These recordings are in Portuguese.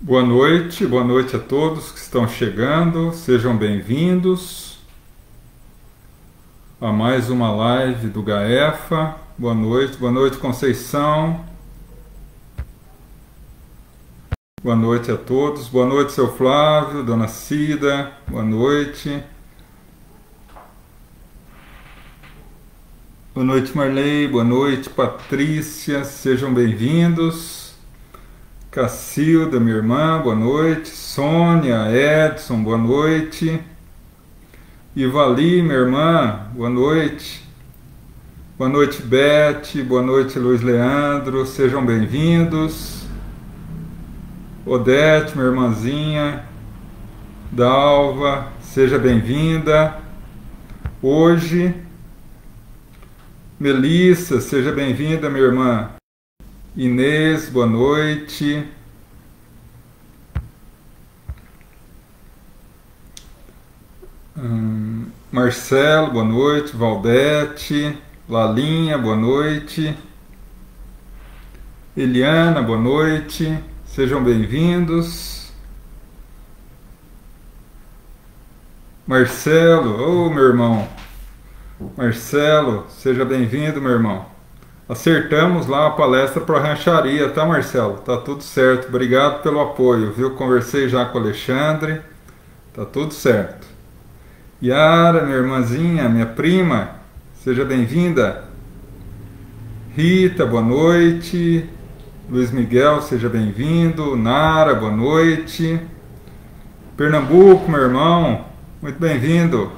Boa noite a todos que estão chegando, sejam bem-vindos a mais uma live do GAEFA. Boa noite Conceição, boa noite a todos, boa noite seu Flávio, dona Cida, boa noite Marley, boa noite Patrícia, sejam bem-vindos. Cacilda, minha irmã, boa noite. Sônia, Edson, boa noite. Ivali, minha irmã, boa noite. Boa noite, Beth, boa noite, Luiz Leandro, sejam bem-vindos. Odete, minha irmãzinha. Dalva, seja bem-vinda. Hoje, Melissa, seja bem-vinda, minha irmã. Inês, boa noite. Marcelo, boa noite. Valdete, Lalinha, boa noite. Eliana, boa noite. Sejam bem-vindos. Marcelo, meu irmão. Marcelo, seja bem-vindo, meu irmão. Acertamos lá a palestra para a rancharia, tá, Marcelo? Tá tudo certo. Obrigado pelo apoio, viu? Conversei já com o Alexandre. Tá tudo certo. Yara, minha irmãzinha, minha prima, seja bem-vinda. Rita, boa noite. Luiz Miguel, seja bem-vindo. Nara, boa noite. Pernambuco, meu irmão, muito bem-vindo.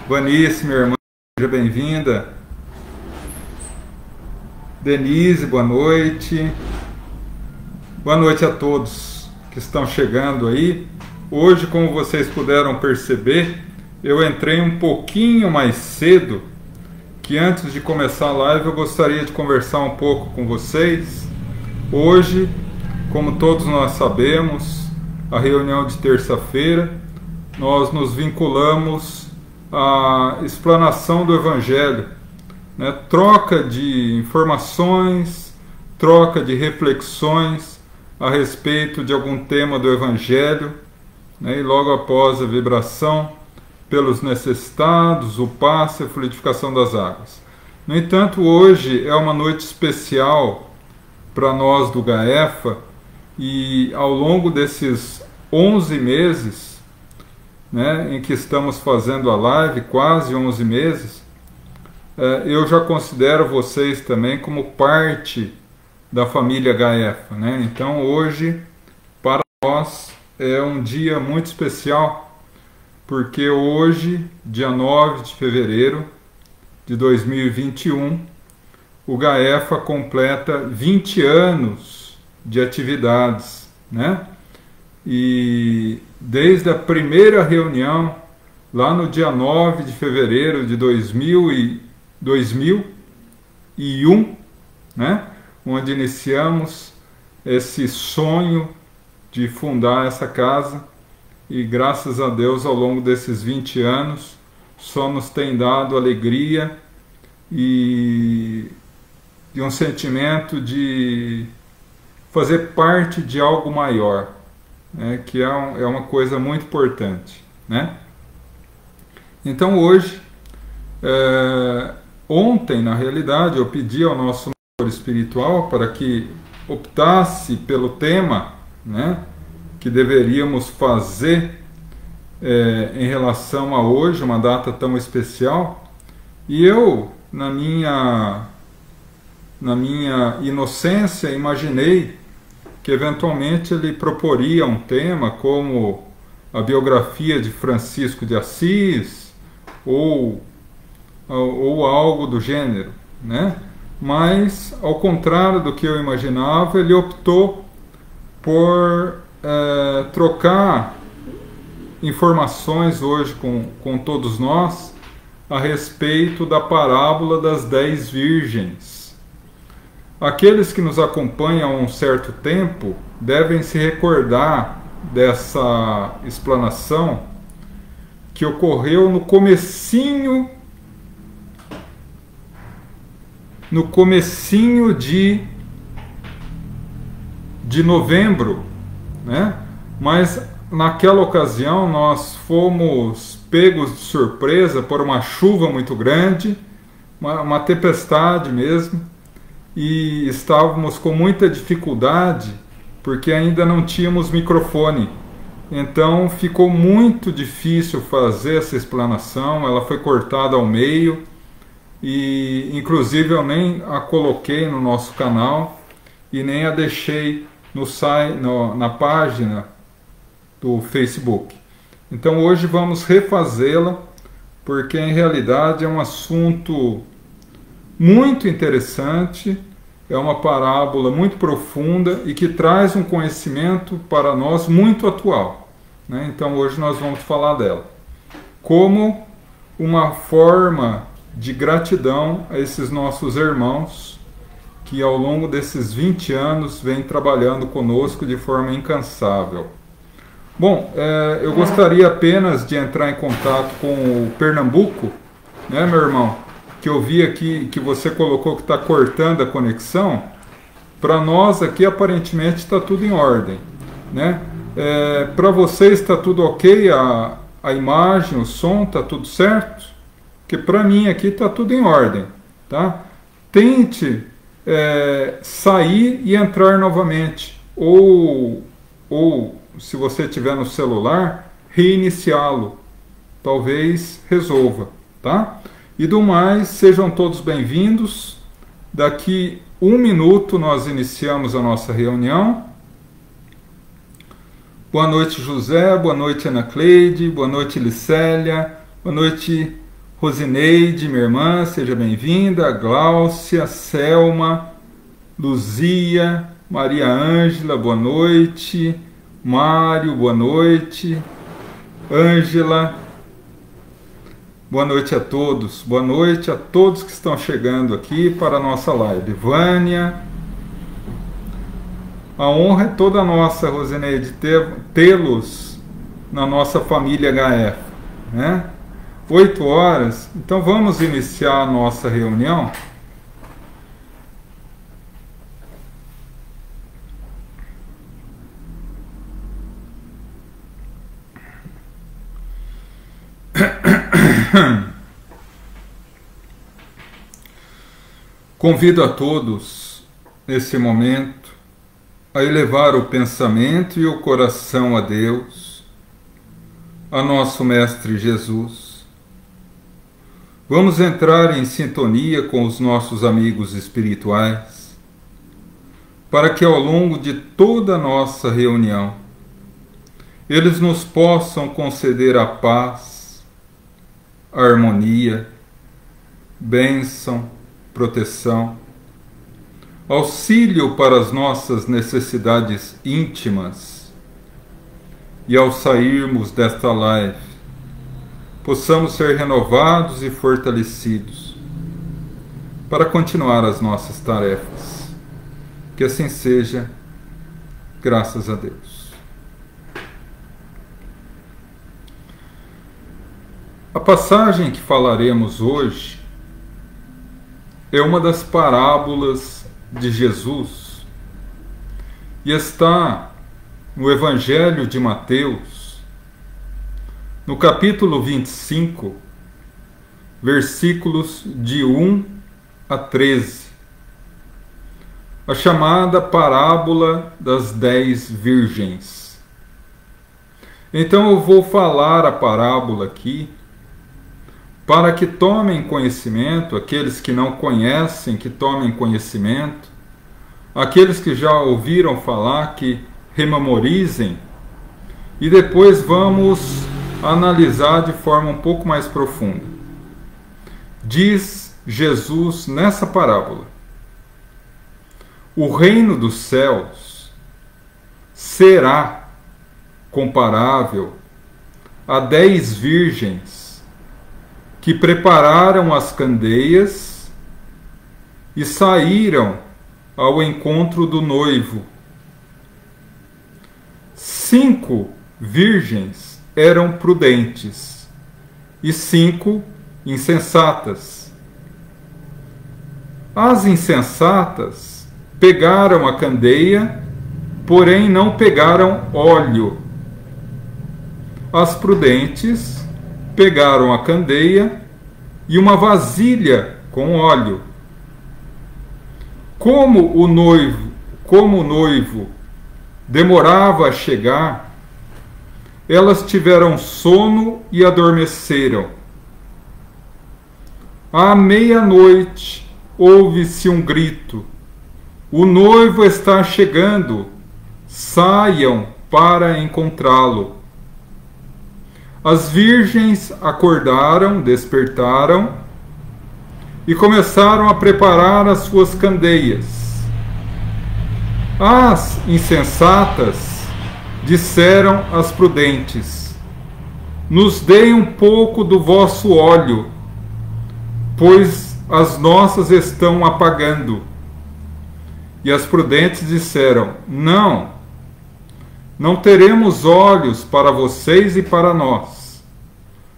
Vanice, minha irmã, seja bem-vinda. Denise, boa noite. Boa noite a todos que estão chegando aí. Hoje, como vocês puderam perceber, eu entrei um pouquinho mais cedo, que antes de começar a live eu gostaria de conversar um pouco com vocês. Hoje, como todos nós sabemos, a reunião de terça-feira, nós nos vinculamos à explanação do Evangelho, né? Troca de informações, troca de reflexões a respeito de algum tema do Evangelho, né? E logo após a vibração pelos necessitados, o passe e a fluidificação das águas. No entanto, hoje é uma noite especial para nós do GAEFA, e ao longo desses 11 meses, né, em que estamos fazendo a live, quase 11 meses, eu já considero vocês também como parte da família GAEFA, né? Então hoje, para nós, é um dia muito especial, porque hoje, dia 9 de fevereiro de 2021, o GAEFA completa 20 anos de atividades, né? E desde a primeira reunião, lá no dia 9 de fevereiro de 2001, né, onde iniciamos esse sonho de fundar essa casa, e graças a Deus ao longo desses 20 anos só nos tem dado alegria e um sentimento de fazer parte de algo maior, né, que é uma coisa muito importante, né? Então hoje, ontem, na realidade, eu pedi ao nosso mentor espiritual para que optasse pelo tema, né, que deveríamos fazer em relação a hoje, uma data tão especial, e eu, na minha inocência, imaginei que eventualmente ele proporia um tema como a biografia de Francisco de Assis, ou algo do gênero, né? Mas, ao contrário do que eu imaginava, ele optou por trocar informações hoje com todos nós a respeito da parábola das 10 virgens. Aqueles que nos acompanham há um certo tempo devem se recordar dessa explanação que ocorreu no comecinho de novembro né? Mas naquela ocasião nós fomos pegos de surpresa por uma chuva muito grande, uma tempestade mesmo, e estávamos com muita dificuldade porque ainda não tínhamos microfone. Então ficou muito difícil fazer essa explanação, ela foi cortada ao meio e inclusive eu nem a coloquei no nosso canal e nem a deixei na página do Facebook. Então hoje vamos refazê-la, porque em realidade é um assunto muito interessante, é uma parábola muito profunda e que traz um conhecimento para nós muito atual, né? Então hoje nós vamos falar dela como uma forma de gratidão a esses nossos irmãos que ao longo desses 20 anos vêm trabalhando conosco de forma incansável. Bom, eu gostaria apenas de entrar em contato com o Pernambuco, né, meu irmão? Que eu vi aqui que você colocou que está cortando a conexão. Para nós aqui aparentemente está tudo em ordem, né? Para vocês está tudo ok? A imagem, o som, está tudo certo? Porque para mim aqui está tudo em ordem, tá? Tente sair e entrar novamente, ou se você tiver no celular, reiniciá-lo, talvez resolva, tá? E do mais, sejam todos bem-vindos. Daqui 1 minuto nós iniciamos a nossa reunião. Boa noite, José, boa noite, Ana Cleide, boa noite, Licélia, boa noite, Rosineide, minha irmã, seja bem-vinda, Gláucia, Selma, Luzia, Maria Ângela, boa noite, Mário, boa noite, Ângela, boa noite a todos, boa noite a todos que estão chegando aqui para a nossa live. Vânia, a honra é toda nossa, Rosineide, tê-los na nossa família HF, né? 8 horas, então vamos iniciar a nossa reunião. Convido a todos, nesse momento, a elevar o pensamento e o coração a Deus, a nosso Mestre Jesus. Vamos entrar em sintonia com os nossos amigos espirituais, para que ao longo de toda a nossa reunião, eles nos possam conceder a paz, a harmonia, bênção, proteção, auxílio para as nossas necessidades íntimas, e ao sairmos desta live, possamos ser renovados e fortalecidos para continuar as nossas tarefas. Que assim seja, graças a Deus. A passagem que falaremos hoje é uma das parábolas de Jesus e está no Evangelho de Mateus, no capítulo 25, versículos de 1 a 13, a chamada parábola das 10 virgens. Então eu vou falar a parábola aqui, para que tomem conhecimento, aqueles que não conhecem, que tomem conhecimento, aqueles que já ouviram falar, que rememorizem, e depois vamos analisar de forma um pouco mais profunda. Diz Jesus nessa parábola: o reino dos céus será comparável a 10 virgens que prepararam as candeias e saíram ao encontro do noivo. 5 virgens eram prudentes e 5 insensatas. As insensatas pegaram a candeia porém não pegaram óleo. As prudentes pegaram a candeia e uma vasilha com óleo. Como o noivo demorava a chegar, elas tiveram sono e adormeceram. À meia-noite ouve-se um grito: o noivo está chegando, saiam para encontrá-lo. As virgens acordaram, despertaram e começaram a preparar as suas candeias. As insensatas disseram às prudentes: nos dei um pouco do vosso óleo, pois as nossas estão apagando. E as prudentes disseram: não teremos óleos para vocês e para nós.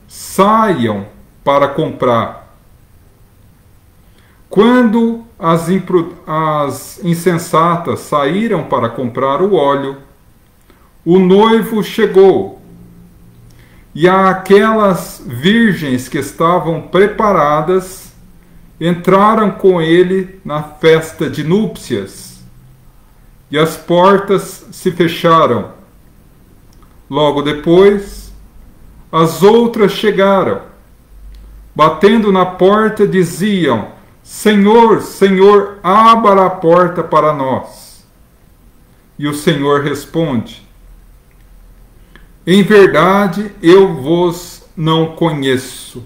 Saiam para comprar. Quando as insensatas saíram para comprar o óleo, o noivo chegou, e aquelas virgens que estavam preparadas entraram com ele na festa de núpcias, e as portas se fecharam. Logo depois, as outras chegaram, batendo na porta, diziam: Senhor, Senhor, abra a porta para nós. E o Senhor responde: em verdade, eu vos não conheço.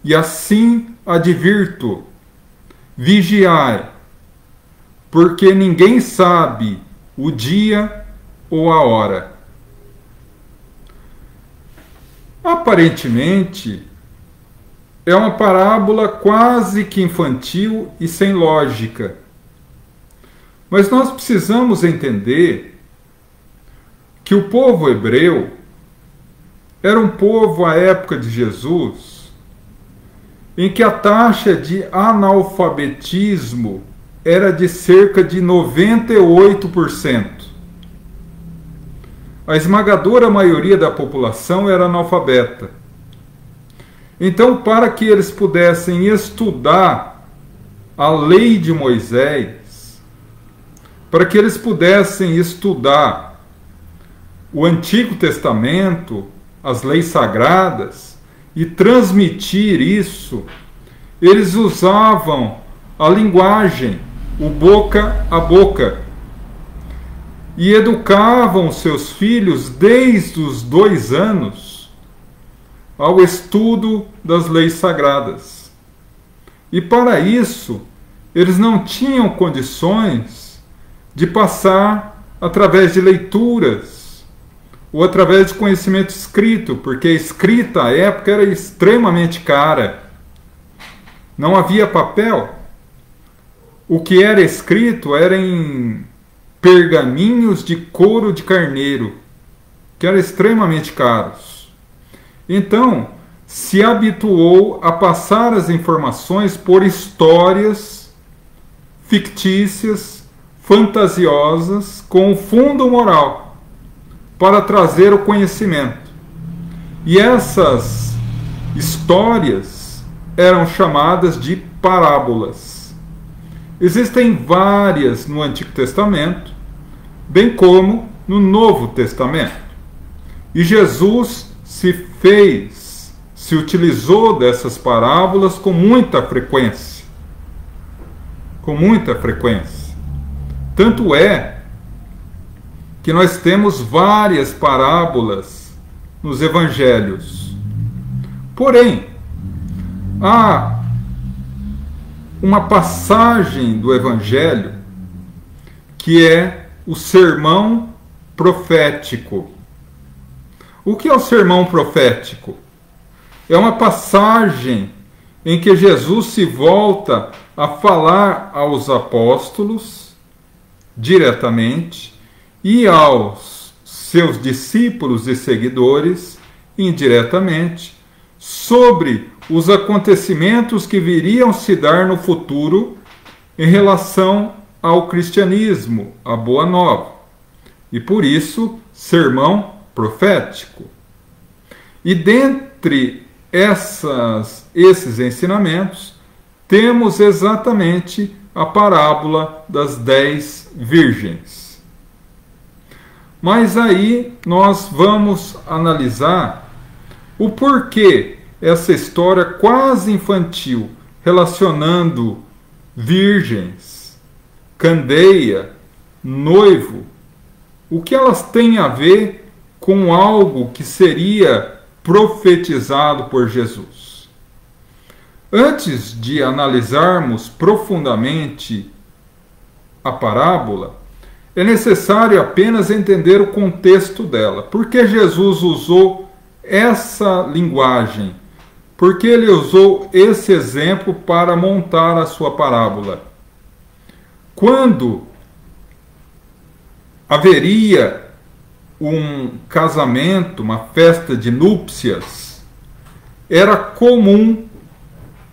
E assim advirto: vigiai, porque ninguém sabe o dia ou a hora. Aparentemente, é uma parábola quase que infantil e sem lógica. Mas nós precisamos entender que o povo hebreu era um povo à época de Jesus em que a taxa de analfabetismo era de cerca de 98%. A esmagadora maioria da população era analfabeta. Então, para que eles pudessem estudar a lei de Moisés, para que eles pudessem estudar o Antigo Testamento, as leis sagradas, e transmitir isso, eles usavam a linguagem, o boca a boca, e educavam seus filhos desde os 2 anos ao estudo das leis sagradas. E para isso, eles não tinham condições de passar através de leituras ou através de conhecimento escrito, porque a escrita à época era extremamente cara. Não havia papel. O que era escrito era em pergaminhos de couro de carneiro, que eram extremamente caros. Então, se habituou a passar as informações por histórias fictícias, fantasiosas, com fundo moral, para trazer o conhecimento. E essas histórias eram chamadas de parábolas. Existem várias no Antigo Testamento, bem como no Novo Testamento. E Jesus se utilizou dessas parábolas com muita frequência. Com muita frequência. Tanto é que nós temos várias parábolas nos evangelhos. Porém, há uma passagem do evangelho que é o sermão profético. O que é o sermão profético? É uma passagem em que Jesus se volta a falar aos apóstolos diretamente e aos seus discípulos e seguidores indiretamente sobre os acontecimentos que viriam se dar no futuro em relação ao cristianismo, à Boa Nova. E por isso, sermão profético. E dentre esses ensinamentos, temos exatamente a parábola das 10 virgens. Mas aí nós vamos analisar o porquê essa história quase infantil, relacionando virgens, candeia, noivo, o que elas têm a ver com algo que seria profetizado por Jesus. Antes de analisarmos profundamente a parábola, é necessário apenas entender o contexto dela. Por que Jesus usou essa linguagem? Por que ele usou esse exemplo para montar a sua parábola? Quando haveria um casamento, uma festa de núpcias, era comum,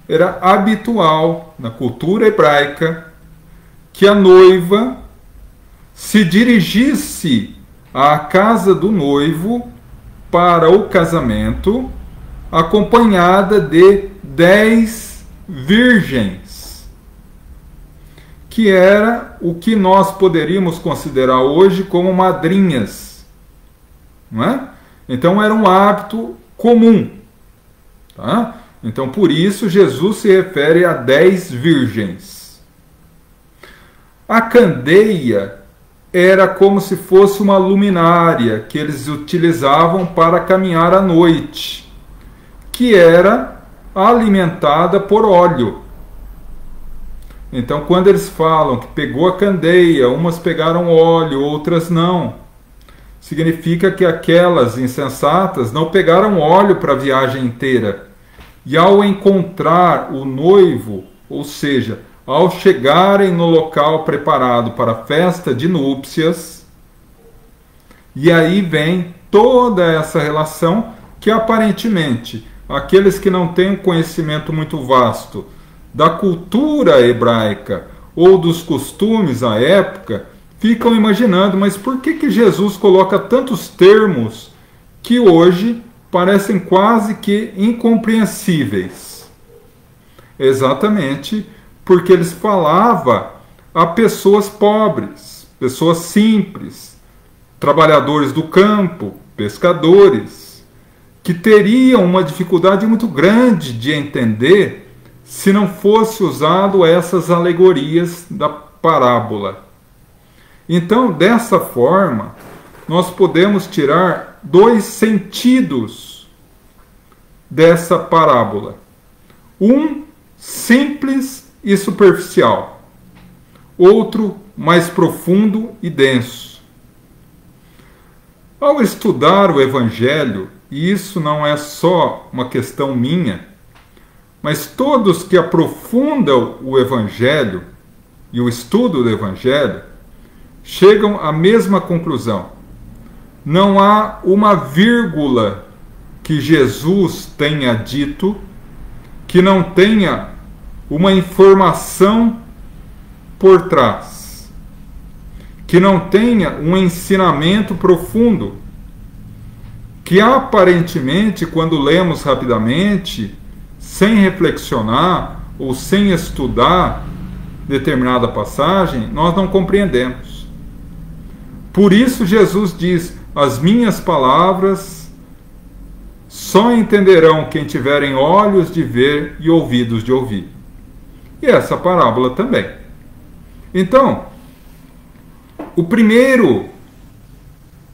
era habitual na cultura hebraica que a noiva se dirigisse à casa do noivo para o casamento, acompanhada de 10 virgens, que era o que nós poderíamos considerar hoje como madrinhas, não é? Então era um hábito comum, tá? Então por isso Jesus se refere a 10 virgens. A candeia era como se fosse uma luminária que eles utilizavam para caminhar à noite, que era alimentada por óleo. Então, quando eles falam que pegou a candeia, umas pegaram óleo, outras não, significa que aquelas insensatas não pegaram óleo para a viagem inteira. E ao encontrar o noivo, ou seja, ao chegarem no local preparado para a festa de núpcias, e aí vem toda essa relação que aparentemente aqueles que não têm um conhecimento muito vasto da cultura hebraica ou dos costumes à época, ficam imaginando, mas por que Jesus coloca tantos termos que hoje parecem quase que incompreensíveis? Exatamente porque eles falavam a pessoas pobres, pessoas simples, trabalhadores do campo, pescadores, que teriam uma dificuldade muito grande de entender se não fosse usado essas alegorias da parábola. Então, dessa forma, nós podemos tirar 2 sentidos dessa parábola. Um simples e superficial, outro mais profundo e denso. Ao estudar o Evangelho, e isso não é só uma questão minha, mas todos que aprofundam o Evangelho e o estudo do Evangelho chegam à mesma conclusão. Não há uma vírgula que Jesus tenha dito que não tenha uma informação por trás, que não tenha um ensinamento profundo, que aparentemente, quando lemos rapidamente, sem reflexionar ou sem estudar determinada passagem, nós não compreendemos. Por isso Jesus diz: as minhas palavras só entenderão quem tiverem olhos de ver e ouvidos de ouvir. E essa parábola também. Então, o primeiro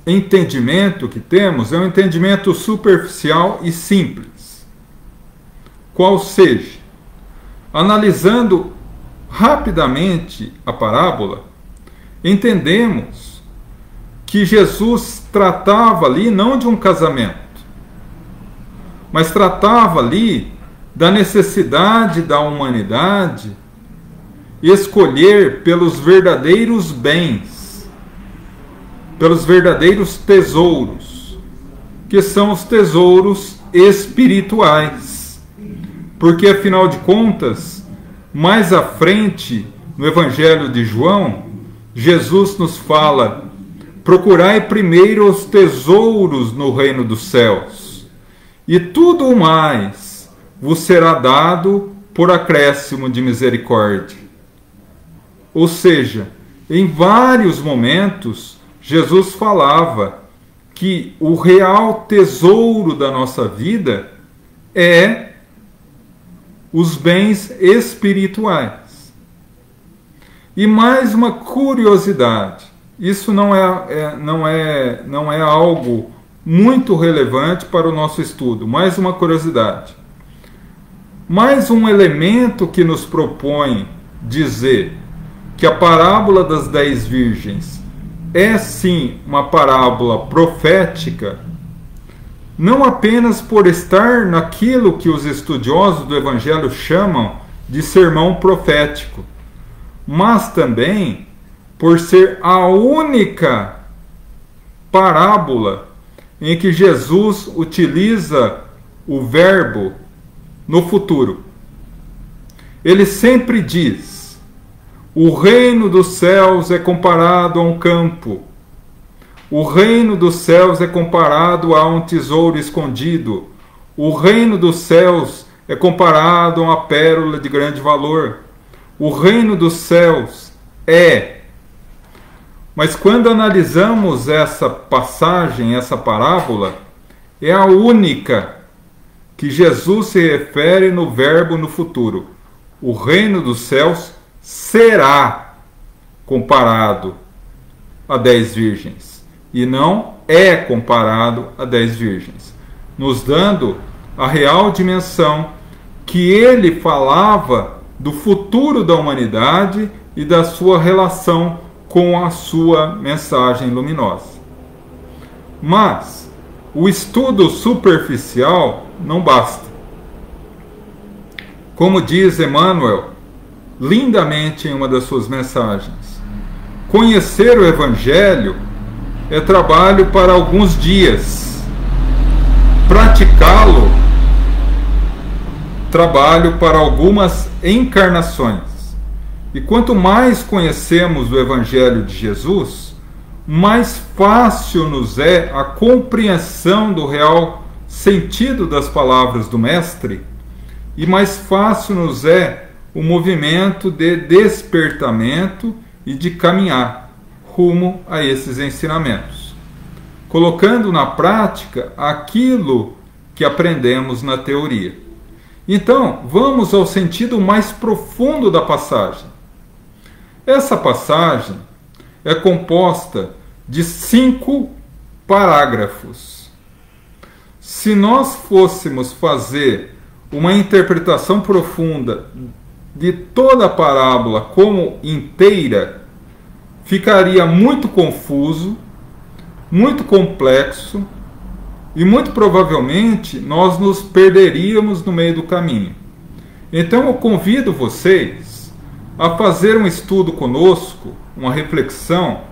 entendimento que temos é um entendimento superficial e simples. Qual seja, analisando rapidamente a parábola, entendemos que Jesus tratava ali não de um casamento, mas tratava ali da necessidade da humanidade escolher pelos verdadeiros bens, pelos verdadeiros tesouros, que são os tesouros espirituais. Porque, afinal de contas, mais à frente, no Evangelho de João, Jesus nos fala: procurai primeiro os tesouros no reino dos céus, e tudo o mais vos será dado por acréscimo de misericórdia. Ou seja, em vários momentos, Jesus falava que o real tesouro da nossa vida é os bens espirituais. E mais uma curiosidade, isso não é algo muito relevante para o nosso estudo, mais uma curiosidade. Mais um elemento que nos propõe dizer que a parábola das 10 virgens é sim uma parábola profética, não apenas por estar naquilo que os estudiosos do Evangelho chamam de sermão profético, mas também por ser a única parábola em que Jesus utiliza o verbo no futuro. Ele sempre diz: o reino dos céus é comparado a um campo. O reino dos céus é comparado a um tesouro escondido. O reino dos céus é comparado a uma pérola de grande valor. O reino dos céus é. Mas quando analisamos essa passagem, essa parábola, é a única que Jesus se refere no verbo no futuro. O reino dos céus será comparado a 10 virgens. E não é comparado a 10 virgens, nos dando a real dimensão que ele falava do futuro da humanidade e da sua relação com a sua mensagem luminosa. Mas o estudo superficial não basta. Como diz Emmanuel lindamente em uma das suas mensagens, conhecer o Evangelho é trabalho para alguns dias, praticá-lo, trabalho para algumas encarnações. E quanto mais conhecemos o Evangelho de Jesus, mais fácil nos é a compreensão do real sentido das palavras do Mestre, e mais fácil nos é o movimento de despertamento e de caminhar rumo a esses ensinamentos, colocando na prática aquilo que aprendemos na teoria. Então, vamos ao sentido mais profundo da passagem. Essa passagem é composta de 5 parágrafos. Se nós fôssemos fazer uma interpretação profunda de toda a parábola como inteira, ficaria muito confuso, muito complexo e muito provavelmente nós nos perderíamos no meio do caminho. Então eu convido vocês a fazer um estudo conosco, uma reflexão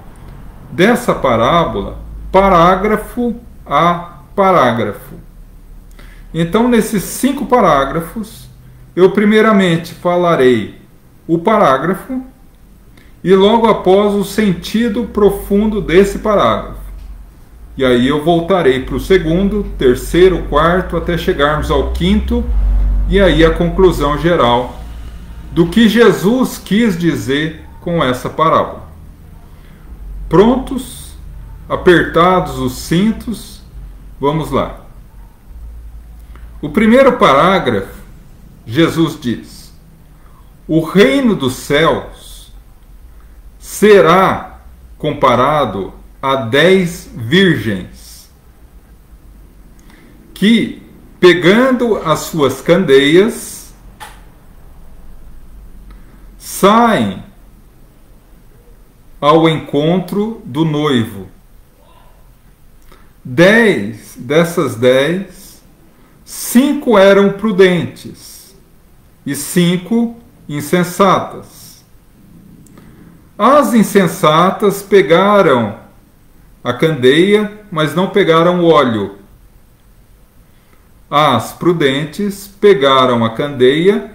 dessa parábola, parágrafo a parágrafo. Então, nesses 5 parágrafos, eu primeiramente falarei o parágrafo e logo após o sentido profundo desse parágrafo. E aí eu voltarei para o segundo, terceiro, quarto, até chegarmos ao quinto, e aí a conclusão geral do que Jesus quis dizer com essa parábola. Prontos? Apertados os cintos? Vamos lá. O primeiro parágrafo, Jesus diz: o reino dos céus será comparado a 10 virgens que, pegando as suas candeias, saem ao encontro do noivo. 10 dessas 10, 5 eram prudentes e 5 insensatas. As insensatas pegaram a candeia, mas não pegaram o óleo. As prudentes pegaram a candeia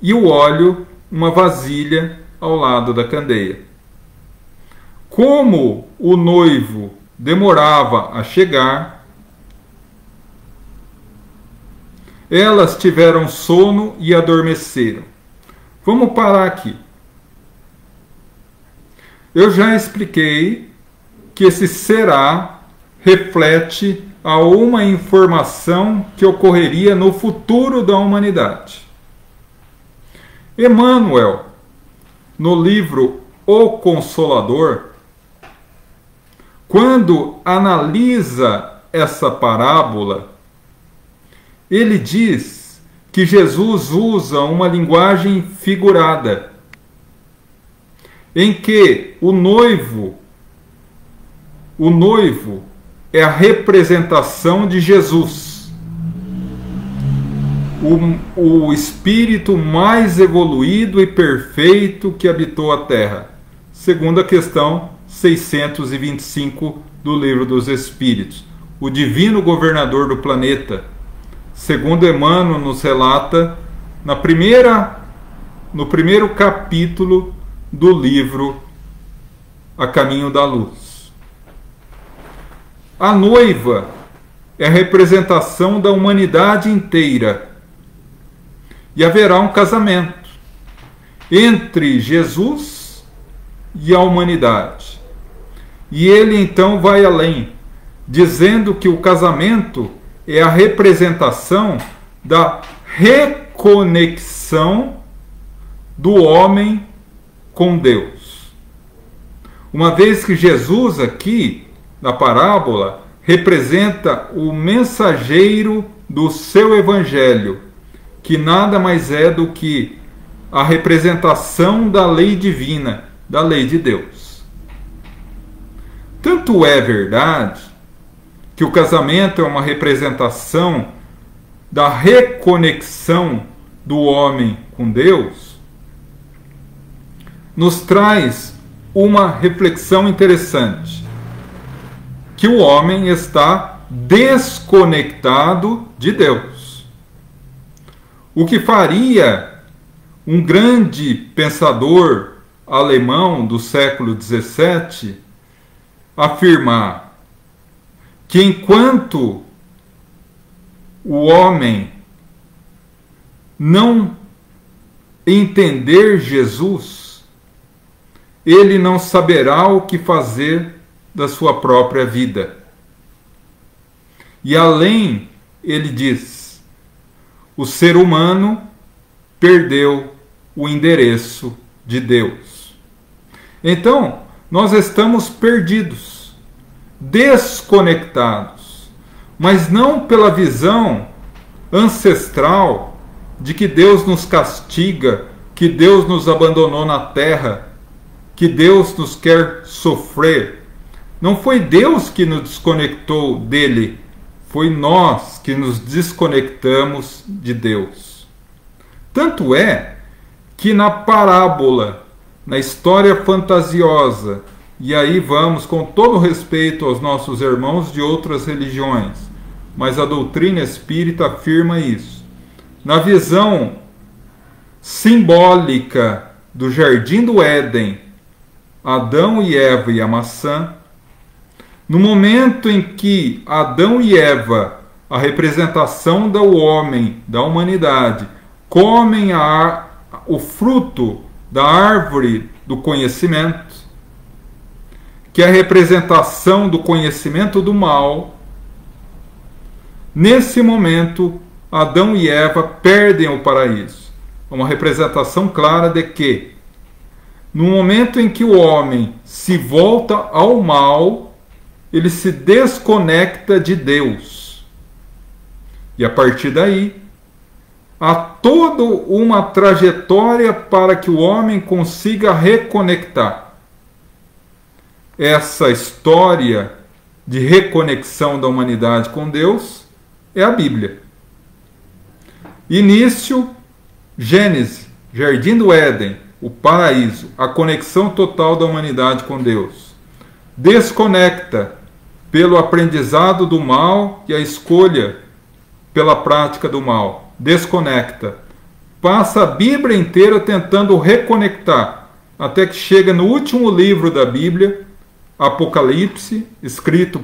e o óleo, uma vasilha ao lado da candeia. Como o noivo demorava a chegar, elas tiveram sono e adormeceram. Vamos parar aqui. Eu já expliquei que esse será reflete a uma informação que ocorreria no futuro da humanidade. Emmanuel, no livro O Consolador, quando analisa essa parábola, ele diz que Jesus usa uma linguagem figurada, em que o noivo é a representação de Jesus, o espírito mais evoluído e perfeito que habitou a Terra, segundo a questão 625 do Livro dos Espíritos. O divino governador do planeta, segundo Emmanuel nos relata no primeiro capítulo do livro A Caminho da Luz. A noiva é a representação da humanidade inteira. E haverá um casamento entre Jesus e a humanidade. E ele então vai além, dizendo que o casamento é a representação da reconexão do homem com Deus. Uma vez que Jesus aqui, na parábola, representa o mensageiro do seu evangelho, que nada mais é do que a representação da lei divina, da lei de Deus. Tanto é verdade que o casamento é uma representação da reconexão do homem com Deus, nos traz uma reflexão interessante, que o homem está desconectado de Deus. O que faria um grande pensador alemão do século XVII afirmar que enquanto o homem não entender Jesus, ele não saberá o que fazer da sua própria vida. E além, ele diz, o ser humano perdeu o endereço de Deus. Então, nós estamos perdidos, desconectados, mas não pela visão ancestral de que Deus nos castiga, que Deus nos abandonou na terra, que Deus nos quer sofrer. Não foi Deus que nos desconectou dele, foi nós que nos desconectamos de Deus. Tanto é que na parábola, na história fantasiosa, e aí vamos com todo respeito aos nossos irmãos de outras religiões, mas a doutrina espírita afirma isso. Na visão simbólica do Jardim do Éden, Adão e Eva e a maçã, no momento em que Adão e Eva, a representação do homem, da humanidade, comem o fruto da árvore do conhecimento, que é a representação do conhecimento do mal, nesse momento, Adão e Eva perdem o paraíso. É uma representação clara de que, no momento em que o homem se volta ao mal, ele se desconecta de Deus. E a partir daí, há toda uma trajetória para que o homem consiga reconectar. Essa história de reconexão da humanidade com Deus é a Bíblia. Início, Gênesis, Jardim do Éden, o paraíso, a conexão total da humanidade com Deus. Desconecta pelo aprendizado do mal e a escolha pela prática do mal. Desconecta. Passa a Bíblia inteira tentando reconectar. até que chega no último livro da Bíblia, Apocalipse, escrito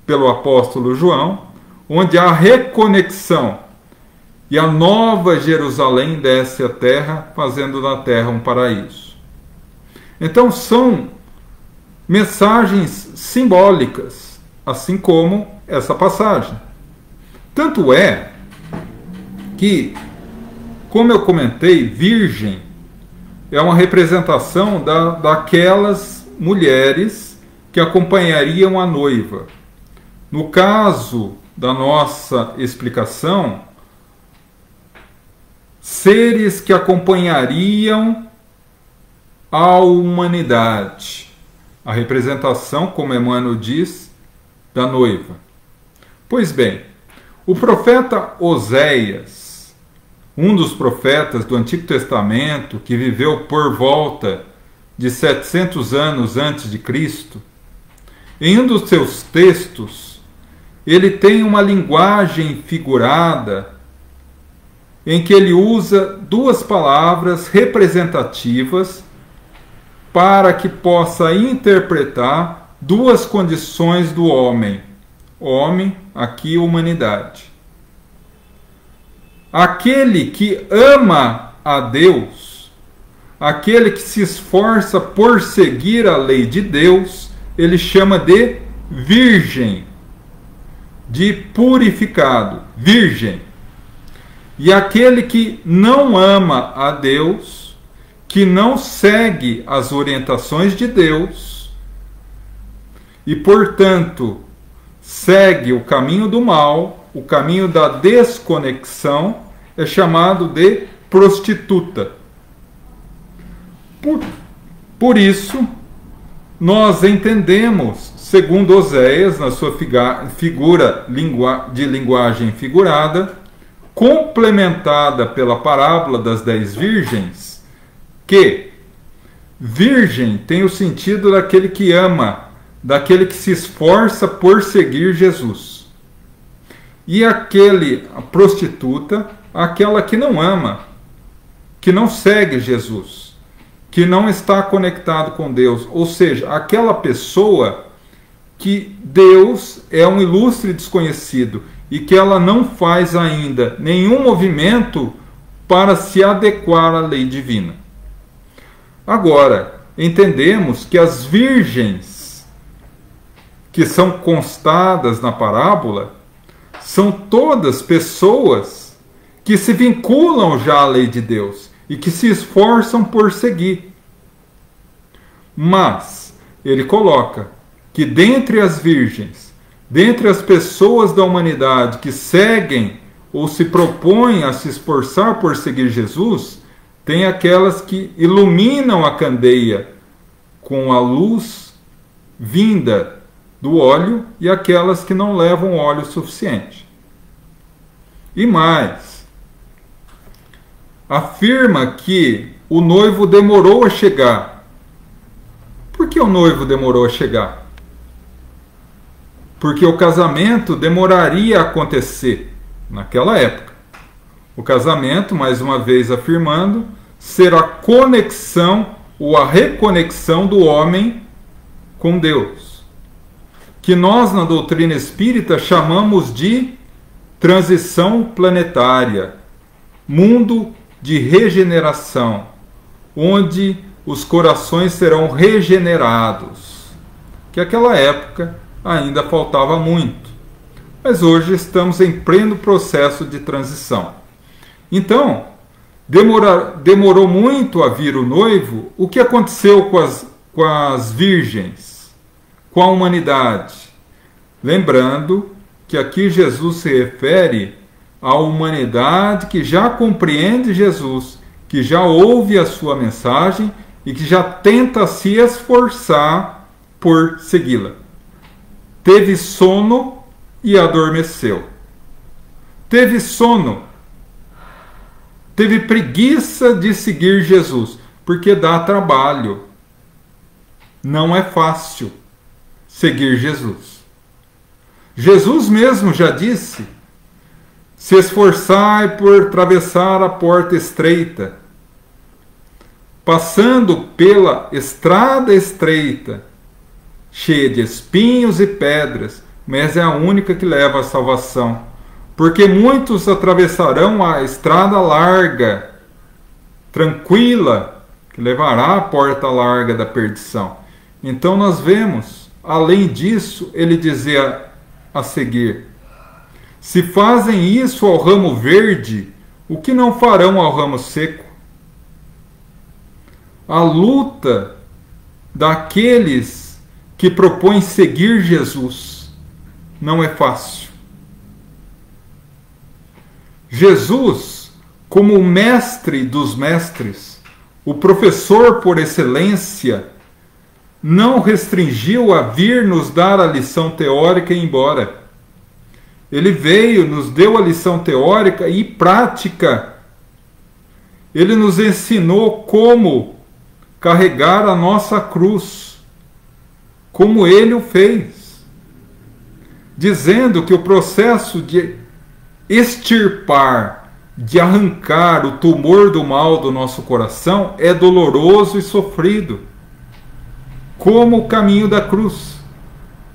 pelo apóstolo João, onde há reconexão e a nova Jerusalém desce à terra, fazendo da terra um paraíso. Então são mensagens simbólicas, assim como essa passagem. Tanto é que, como eu comentei, virgem é uma representação daquelas mulheres que acompanhariam a noiva. No caso da nossa explicação, seres que acompanhariam a humanidade. A representação, como Emmanuel diz, da noiva. Pois bem, o profeta Oséias, um dos profetas do Antigo Testamento, que viveu por volta de 700 anos antes de Cristo, em um dos seus textos, ele tem uma linguagem figurada em que ele usa duas palavras representativas para que possa interpretar duas condições do homem. Homem, aqui humanidade. Aquele que ama a Deus, aquele que se esforça por seguir a lei de Deus, ele chama de virgem, de purificado, virgem. E aquele que não ama a Deus, que não segue as orientações de Deus e, portanto, segue o caminho do mal, o caminho da desconexão, é chamado de prostituta. Por isso, nós entendemos, segundo Oséias, na sua figura de linguagem figurada, complementada pela parábola das 10 virgens, que virgem tem o sentido daquele que ama, daquele que se esforça por seguir Jesus. E a prostituta, aquela que não ama, que não segue Jesus, que não está conectado com Deus, ou seja, aquela pessoa que Deus é um ilustre desconhecido e que ela não faz ainda nenhum movimento para se adequar à lei divina. Agora, entendemos que as virgens que são constadas na parábola são todas pessoas que se vinculam já à lei de Deus e que se esforçam por seguir. Mas ele coloca que dentre as virgens, dentre as pessoas da humanidade que seguem ou se propõem a se esforçar por seguir Jesus, tem aquelas que iluminam a candeia com a luz vinda do óleo e aquelas que não levam óleo suficiente. E mais, afirma que o noivo demorou a chegar. Por que o noivo demorou a chegar? Porque o casamento demoraria a acontecer naquela época. O casamento, mais uma vez afirmando, ser a conexão ou a reconexão do homem com Deus, que nós na doutrina espírita chamamos de transição planetária, mundo de regeneração, onde os corações serão regenerados, que naquela época ainda faltava muito, mas hoje estamos em pleno processo de transição. Então, demorou muito a vir o noivo. O que aconteceu com as virgens, com a humanidade? Lembrando que aqui Jesus se refere à humanidade que já compreende Jesus, que já ouve a sua mensagem e que já tenta se esforçar por segui-la. Teve sono e adormeceu. Teve sono, teve preguiça de seguir Jesus, porque dá trabalho. Não é fácil seguir Jesus. Jesus mesmo já disse: se esforçai por atravessar a porta estreita, passando pela estrada estreita, cheia de espinhos e pedras, mas é a única que leva à salvação. Porque muitos atravessarão a estrada larga, tranquila, que levará à porta larga da perdição. Então nós vemos, além disso, ele dizia a seguir: se fazem isso ao ramo verde, o que não farão ao ramo seco? A luta daqueles que propõem seguir Jesus não é fácil. Jesus, como o mestre dos mestres, o professor por excelência, não restringiu a vir nos dar a lição teórica e ir embora. Ele veio, nos deu a lição teórica e prática. Ele nos ensinou como carregar a nossa cruz, como ele o fez, dizendo que o processo de extirpar, de arrancar o tumor do mal do nosso coração é doloroso e sofrido, como o caminho da cruz,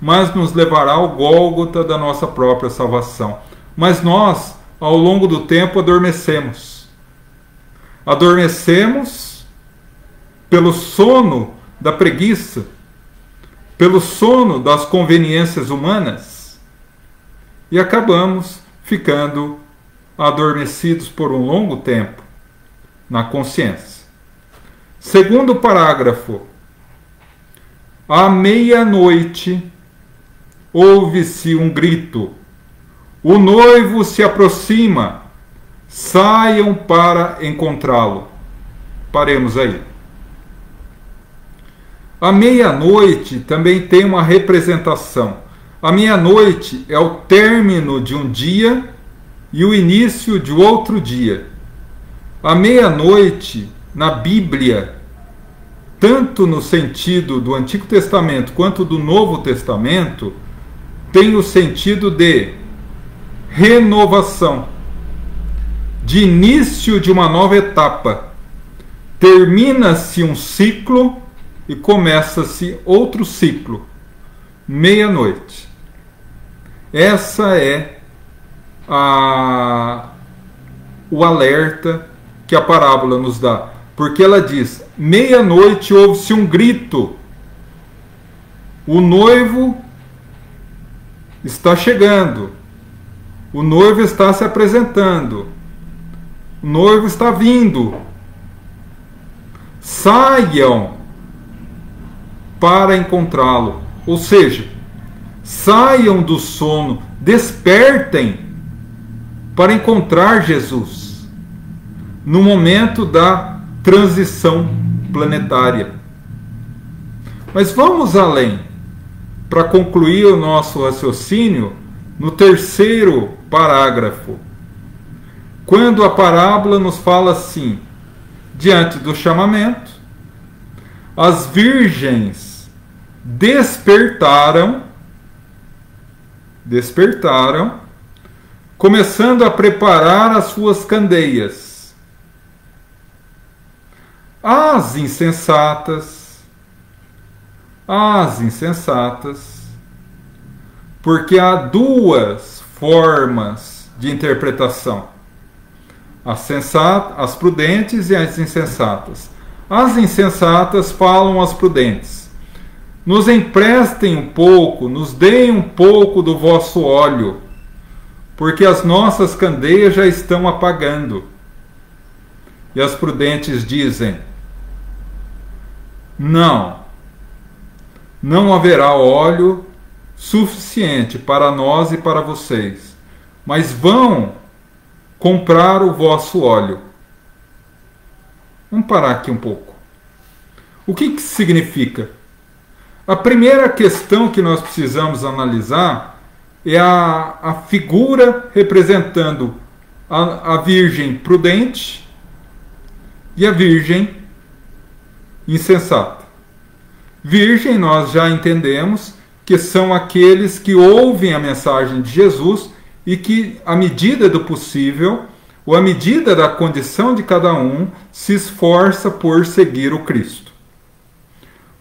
mas nos levará ao Gólgota da nossa própria salvação. Mas nós, ao longo do tempo, adormecemos pelo sono da preguiça, pelo sono das conveniências humanas, e acabamos ficando adormecidos por um longo tempo na consciência. Segundo parágrafo: à meia-noite ouve-se um grito: o noivo se aproxima, saiam para encontrá-lo. Paremos aí. A meia-noite também tem uma representação. A meia-noite é o término de um dia e o início de outro dia. A meia-noite, na Bíblia, tanto no sentido do Antigo Testamento quanto do Novo Testamento, tem o sentido de renovação, de início de uma nova etapa. Termina-se um ciclo e começa-se outro ciclo. Meia-noite. Essa é o alerta que a parábola nos dá. Porque ela diz: meia-noite ouve-se um grito. O noivo está chegando. O noivo está se apresentando. O noivo está vindo. Saiam para encontrá-lo. Ou seja, saiam do sono, despertem para encontrar Jesus no momento da transição planetária. Mas vamos além, para concluir o nosso raciocínio, no terceiro parágrafo, quando a parábola nos fala assim: diante do chamamento, as virgens despertaram, começando a preparar as suas candeias. As insensatas, porque há duas formas de interpretação: as prudentes e as insensatas. As insensatas falam às prudentes: nos emprestem um pouco, nos deem um pouco do vosso óleo, porque as nossas candeias já estão apagando. E as prudentes dizem: não haverá óleo suficiente para nós e para vocês, mas vão comprar o vosso óleo. Vamos parar aqui um pouco. O que isso significa? A primeira questão que nós precisamos analisar é a figura representando a virgem prudente e a virgem insensata. Virgem, nós já entendemos que são aqueles que ouvem a mensagem de Jesus e que, à medida do possível, ou à medida da condição de cada um, se esforça por seguir o Cristo.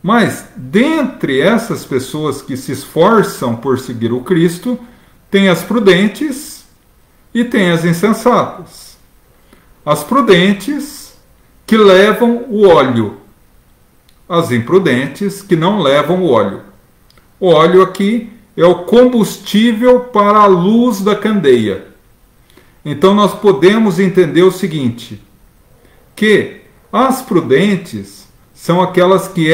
Mas, dentre essas pessoas que se esforçam por seguir o Cristo, tem as prudentes e tem as insensatas. As prudentes que levam o óleo, as imprudentes que não levam o óleo. O óleo aqui é o combustível para a luz da candeia. Então nós podemos entender o seguinte, que as prudentes são aquelas que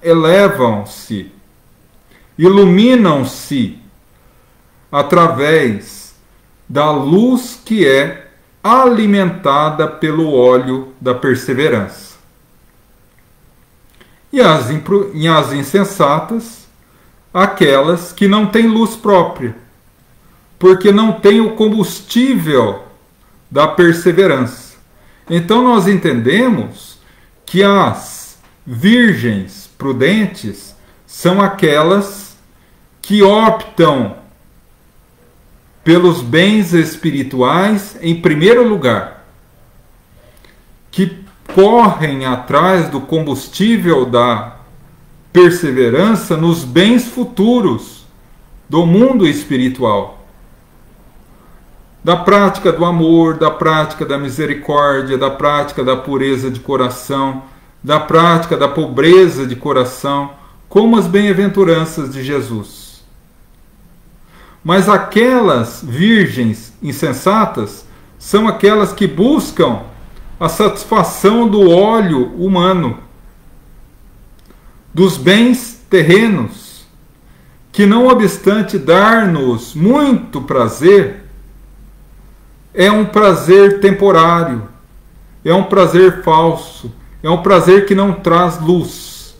elevam-se, iluminam-se através da luz que é alimentada pelo óleo da perseverança. E as insensatas, aquelas que não têm luz própria, porque não têm o combustível da perseverança. Então nós entendemos que as virgens prudentes são aquelas que optam pelos bens espirituais em primeiro lugar, que correm atrás do combustível da perseverança nos bens futuros do mundo espiritual, da prática do amor, da prática da misericórdia, da prática da pureza de coração, da prática da pobreza de coração, como as bem-aventuranças de Jesus. Mas aquelas virgens insensatas são aquelas que buscam a satisfação do óleo humano, dos bens terrenos, que não obstante dar-nos muito prazer, é um prazer temporário, é um prazer falso, é um prazer que não traz luz.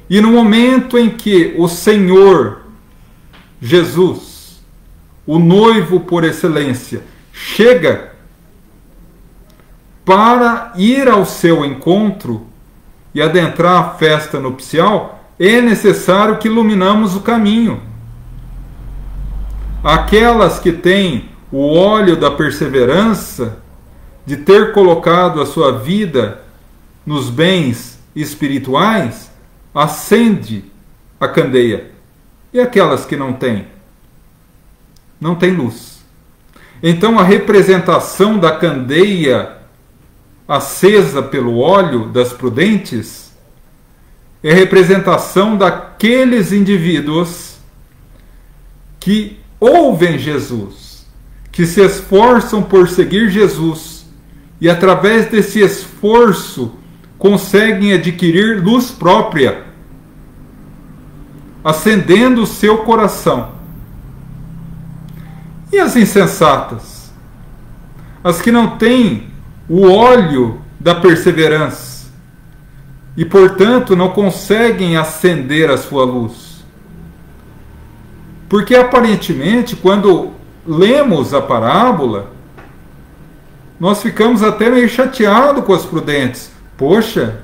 E no momento em que o Senhor Jesus, o noivo por excelência, chega para ir ao seu encontro e adentrar a festa nupcial, é necessário que iluminamos o caminho. Aquelas que têm o óleo da perseverança, de ter colocado a sua vida nos bens espirituais, acende a candeia. E aquelas que não têm? Não têm luz. Então a representação da candeia acesa pelo óleo das prudentes é a representação daqueles indivíduos que ouvem Jesus, que se esforçam por seguir Jesus e através desse esforço conseguem adquirir luz própria, acendendo o seu coração. E as insensatas? As que não têm o óleo da perseverança e, portanto, não conseguem acender a sua luz. Porque, aparentemente, quando lemos a parábola, nós ficamos até meio chateados com as prudentes. Poxa,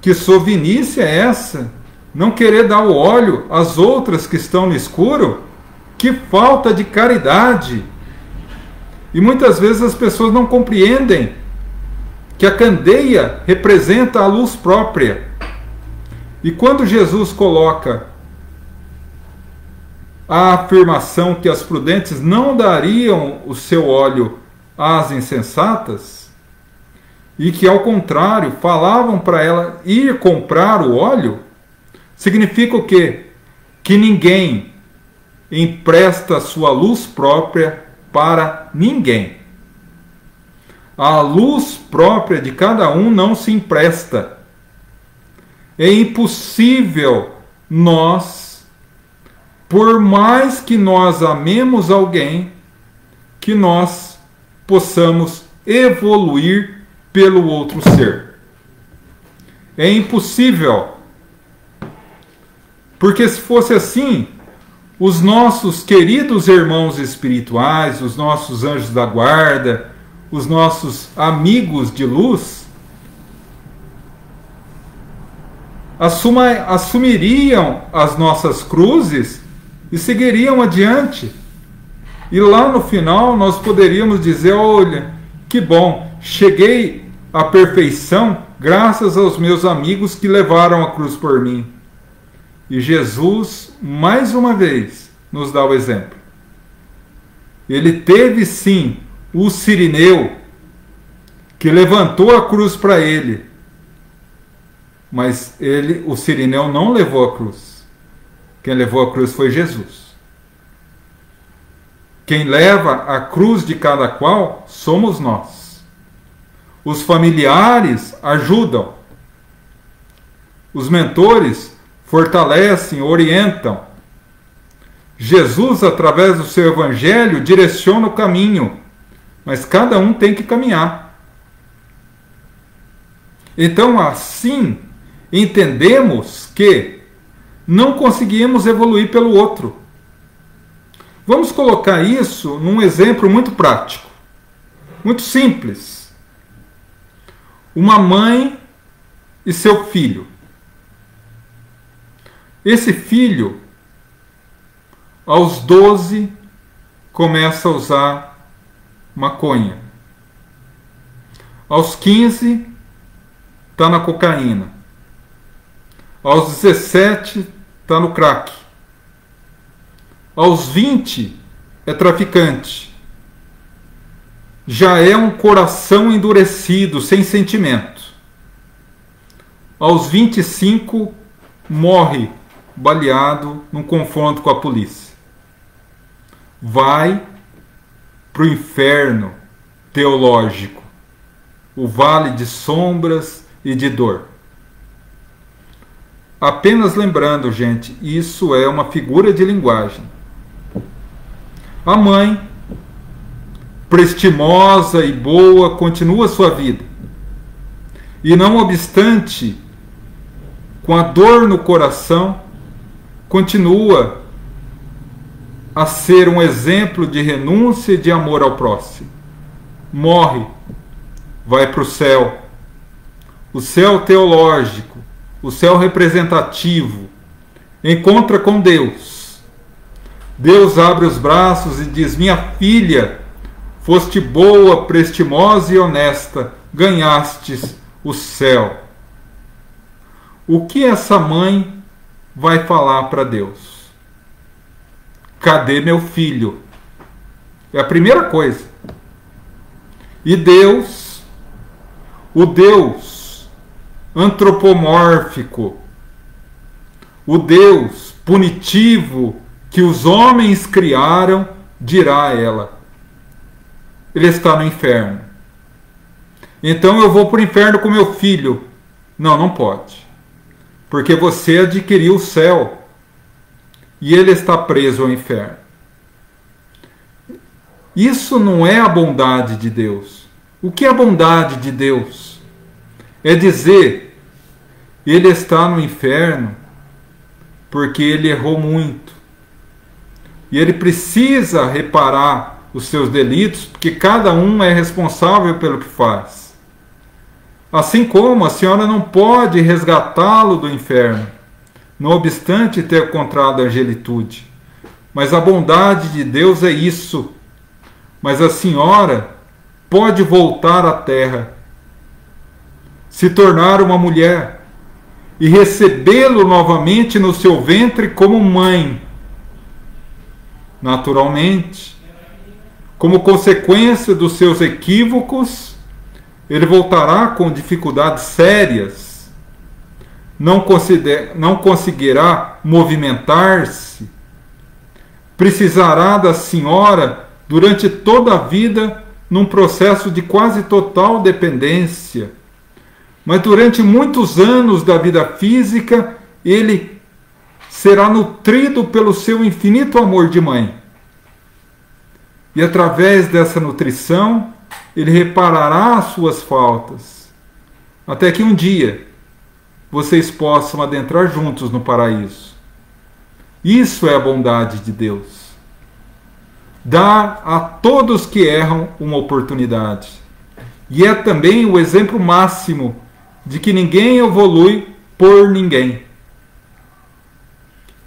que sovinícia é essa? Não querer dar o óleo às outras que estão no escuro? Que falta de caridade! E muitas vezes as pessoas não compreendem que a candeia representa a luz própria. E quando Jesus coloca a afirmação que as prudentes não dariam o seu óleo às insensatas, e que, ao contrário, falavam para ela ir comprar o óleo, significa o quê? Que ninguém empresta a sua luz própria para ninguém. A luz própria de cada um não se empresta. É impossível nós, por mais que nós amemos alguém, que nós possamos evoluir pelo outro ser. É impossível. Porque se fosse assim, os nossos queridos irmãos espirituais, os nossos anjos da guarda, os nossos amigos de luz, assumiriam as nossas cruzes e seguiriam adiante. E lá no final nós poderíamos dizer: olha, que bom, cheguei à perfeição graças aos meus amigos que levaram a cruz por mim. E Jesus, mais uma vez, nos dá o exemplo. Ele teve sim o Cirineu, que levantou a cruz para ele, mas o Cirineu não levou a cruz. Quem levou a cruz foi Jesus. Quem leva a cruz de cada qual somos nós. Os familiares ajudam. Os mentores fortalecem, orientam. Jesus, através do seu evangelho, direciona o caminho, mas cada um tem que caminhar. Então, assim, entendemos que não conseguimos evoluir pelo outro. Vamos colocar isso num exemplo muito prático, muito simples. Uma mãe e seu filho. Esse filho, aos 12, começa a usar maconha. Aos 15, está na cocaína. Aos 17, está no crack. Aos 20, é traficante. Já é um coração endurecido, sem sentimento. Aos 25, morre baleado num confronto com a polícia. Vai para o inferno teológico, o vale de sombras e de dor. Apenas lembrando, gente, isso é uma figura de linguagem. A mãe, prestimosa e boa, continua sua vida. E não obstante, com a dor no coração, continua a ser um exemplo de renúncia e de amor ao próximo. Morre, vai para o céu teológico, o céu representativo, encontra com Deus. Deus abre os braços e diz: minha filha, foste boa, prestimosa e honesta, ganhastes o céu. O que essa mãe vai falar para Deus? Cadê meu filho? É a primeira coisa. E Deus, o Deus antropomórfico, o Deus punitivo que os homens criaram, dirá a ela: ele está no inferno. Então eu vou para o inferno com meu filho. Não, não pode. Porque você adquiriu o céu e ele está preso ao inferno. Isso não é a bondade de Deus. O que é a bondade de Deus? É dizer: ele está no inferno porque ele errou muito. E ele precisa reparar os seus delitos, porque cada um é responsável pelo que faz. Assim como a senhora não pode resgatá-lo do inferno, não obstante ter encontrado a angelitude. Mas a bondade de Deus é isso. Mas a senhora pode voltar à terra, se tornar uma mulher e recebê-lo novamente no seu ventre como mãe. Naturalmente, como consequência dos seus equívocos, ele voltará com dificuldades sérias, não conseguirá movimentar-se, precisará da senhora durante toda a vida num processo de quase total dependência. Mas durante muitos anos da vida física, ele será nutrido pelo seu infinito amor de mãe. E através dessa nutrição, ele reparará as suas faltas, até que um dia vocês possam adentrar juntos no paraíso. Isso é a bondade de Deus. Dá a todos que erram uma oportunidade. E é também o exemplo máximo de que ninguém evolui por ninguém.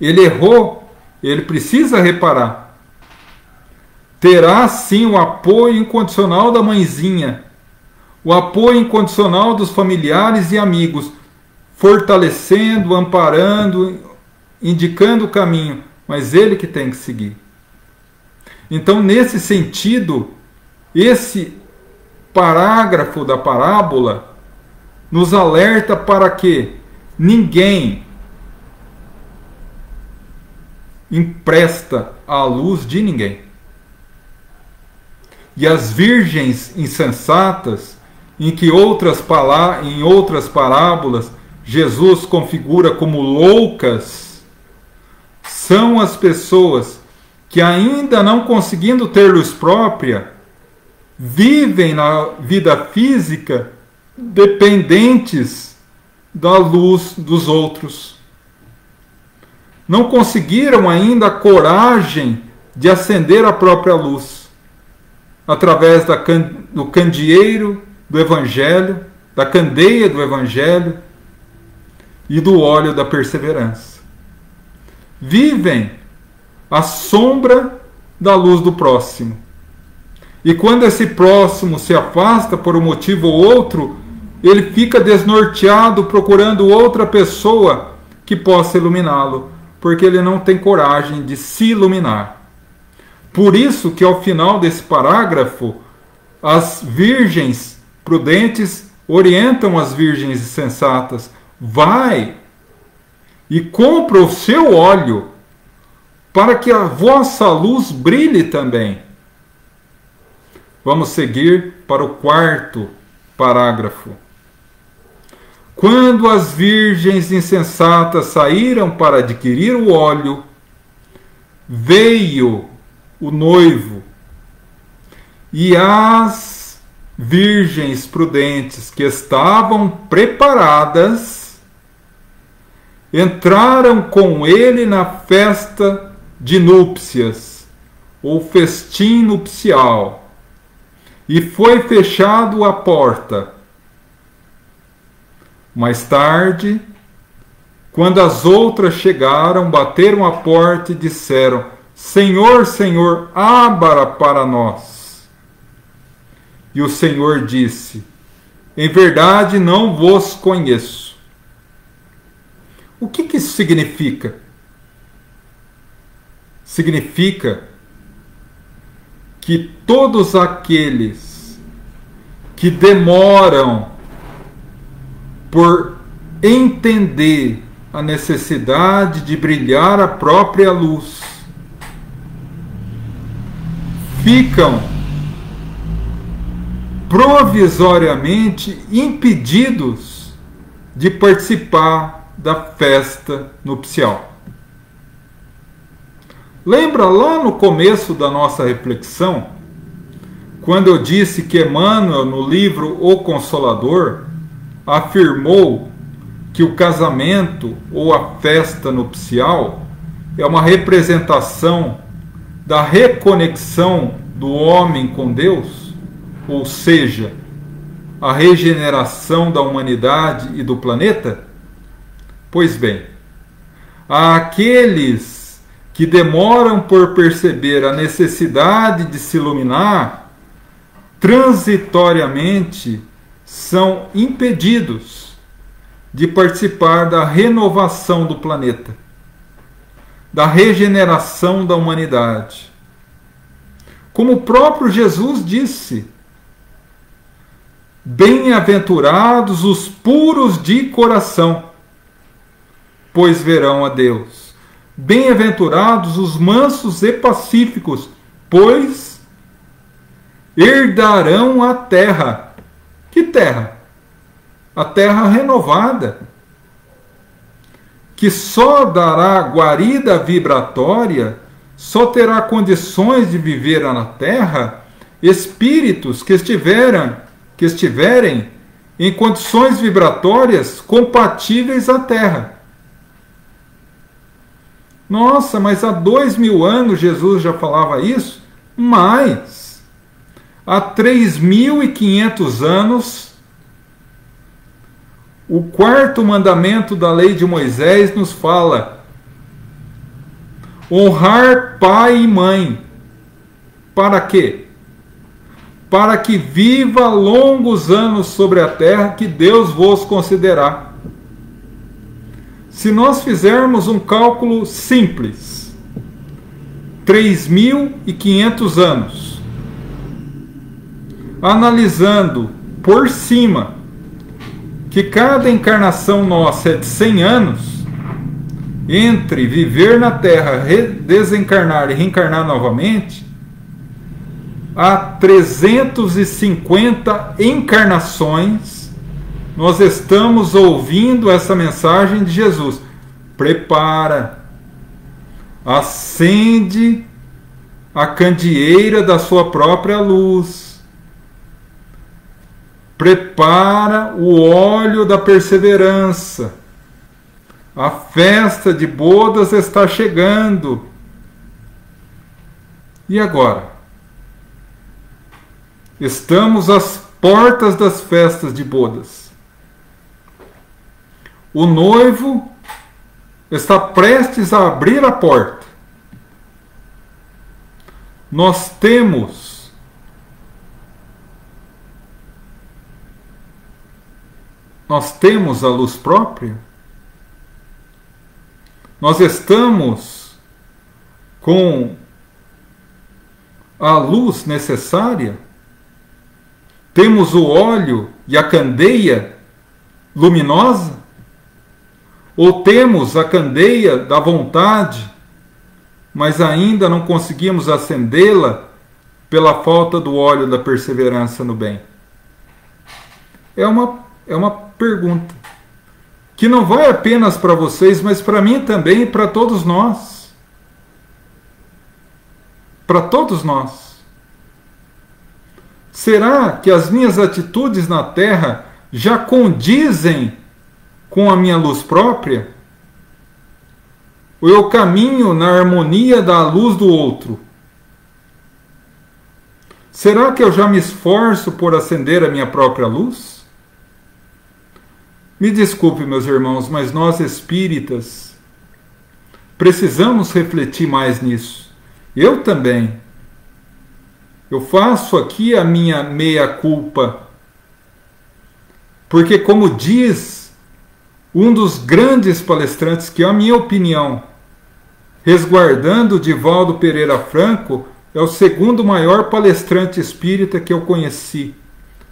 Ele errou, ele precisa reparar. terá sim o apoio incondicional da mãezinha, o apoio incondicional dos familiares e amigos, fortalecendo, amparando, indicando o caminho, mas ele que tem que seguir. Então, nesse sentido, esse parágrafo da parábola nos alerta para que ninguém empresta a luz de ninguém. E as virgens insensatas, em outras parábolas Jesus configura como loucas, são as pessoas que, ainda não conseguindo ter luz própria, vivem na vida física dependentes da luz dos outros. Não conseguiram ainda a coragem de acender a própria luz, através do candeeiro do Evangelho, da candeia do Evangelho e do óleo da perseverança. Vivem à sombra da luz do próximo. E quando esse próximo se afasta por um motivo ou outro, ele fica desnorteado procurando outra pessoa que possa iluminá-lo, porque ele não tem coragem de se iluminar. Por isso que ao final desse parágrafo, as virgens prudentes orientam as virgens insensatas: vai e compra o seu óleo, para que a vossa luz brilhe também. Vamos seguir para o 4º parágrafo. Quando as virgens insensatas saíram para adquirir o óleo, veio o noivo, e as virgens prudentes que estavam preparadas entraram com ele na festa de núpcias, ou festim nupcial, e foi fechado a porta. Mais tarde, quando as outras chegaram, bateram a porta e disseram: Senhor, Senhor, abra para nós. E o Senhor disse: em verdade não vos conheço. O que isso significa? Significa que todos aqueles que demoram por entender a necessidade de brilhar a própria luz, ficam provisoriamente impedidos de participar da festa nupcial. Lembra lá no começo da nossa reflexão, quando eu disse que Emmanuel, no livro O Consolador, afirmou que o casamento ou a festa nupcial é uma representação da reconexão do homem com Deus, ou seja, a regeneração da humanidade e do planeta? Pois bem, aqueles que demoram por perceber a necessidade de se iluminar, transitoriamente são impedidos de participar da renovação do planeta, da regeneração da humanidade. Como o próprio Jesus disse: bem-aventurados os puros de coração, pois verão a Deus. Bem-aventurados os mansos e pacíficos, pois herdarão a terra. Que terra? A terra renovada, que só dará guarida vibratória, só terá condições de viver na terra espíritos que estiverem em condições vibratórias compatíveis à terra. Nossa, mas há 2000 anos Jesus já falava isso? Mais. Há 3.500 anos, o 4º mandamento da lei de Moisés nos fala: honrar pai e mãe. Para quê? Para que viva longos anos sobre a terra que Deus vos concederá. Se nós fizermos um cálculo simples, 3.500 anos, analisando por cima que cada encarnação nossa é de 100 anos, entre viver na Terra, desencarnar e reencarnar novamente, há 350 encarnações, nós estamos ouvindo essa mensagem de Jesus. Prepara, acende a candeeira da sua própria luz. Prepara o óleo da perseverança. A festa de bodas está chegando. E agora? Estamos às portas das festas de bodas. O noivo está prestes a abrir a porta. Nós temos a luz própria? Nós estamos com a luz necessária? Temos o óleo e a candeia luminosa? Ou temos a candeia da vontade, mas ainda não conseguimos acendê-la pela falta do óleo da perseverança no bem? É uma pergunta que não vai apenas para vocês, mas para mim também e para todos nós. Para todos nós. Será que as minhas atitudes na Terra já condizem com a minha luz própria? Ou eu caminho na harmonia da luz do outro? Será que eu já me esforço por acender a minha própria luz? Me desculpe, meus irmãos, mas nós espíritas precisamos refletir mais nisso. Eu também. Eu faço aqui a minha meia-culpa, porque, como diz um dos grandes palestrantes, que é a minha opinião, resguardando Divaldo Pereira Franco, é o segundo maior palestrante espírita que eu conheci,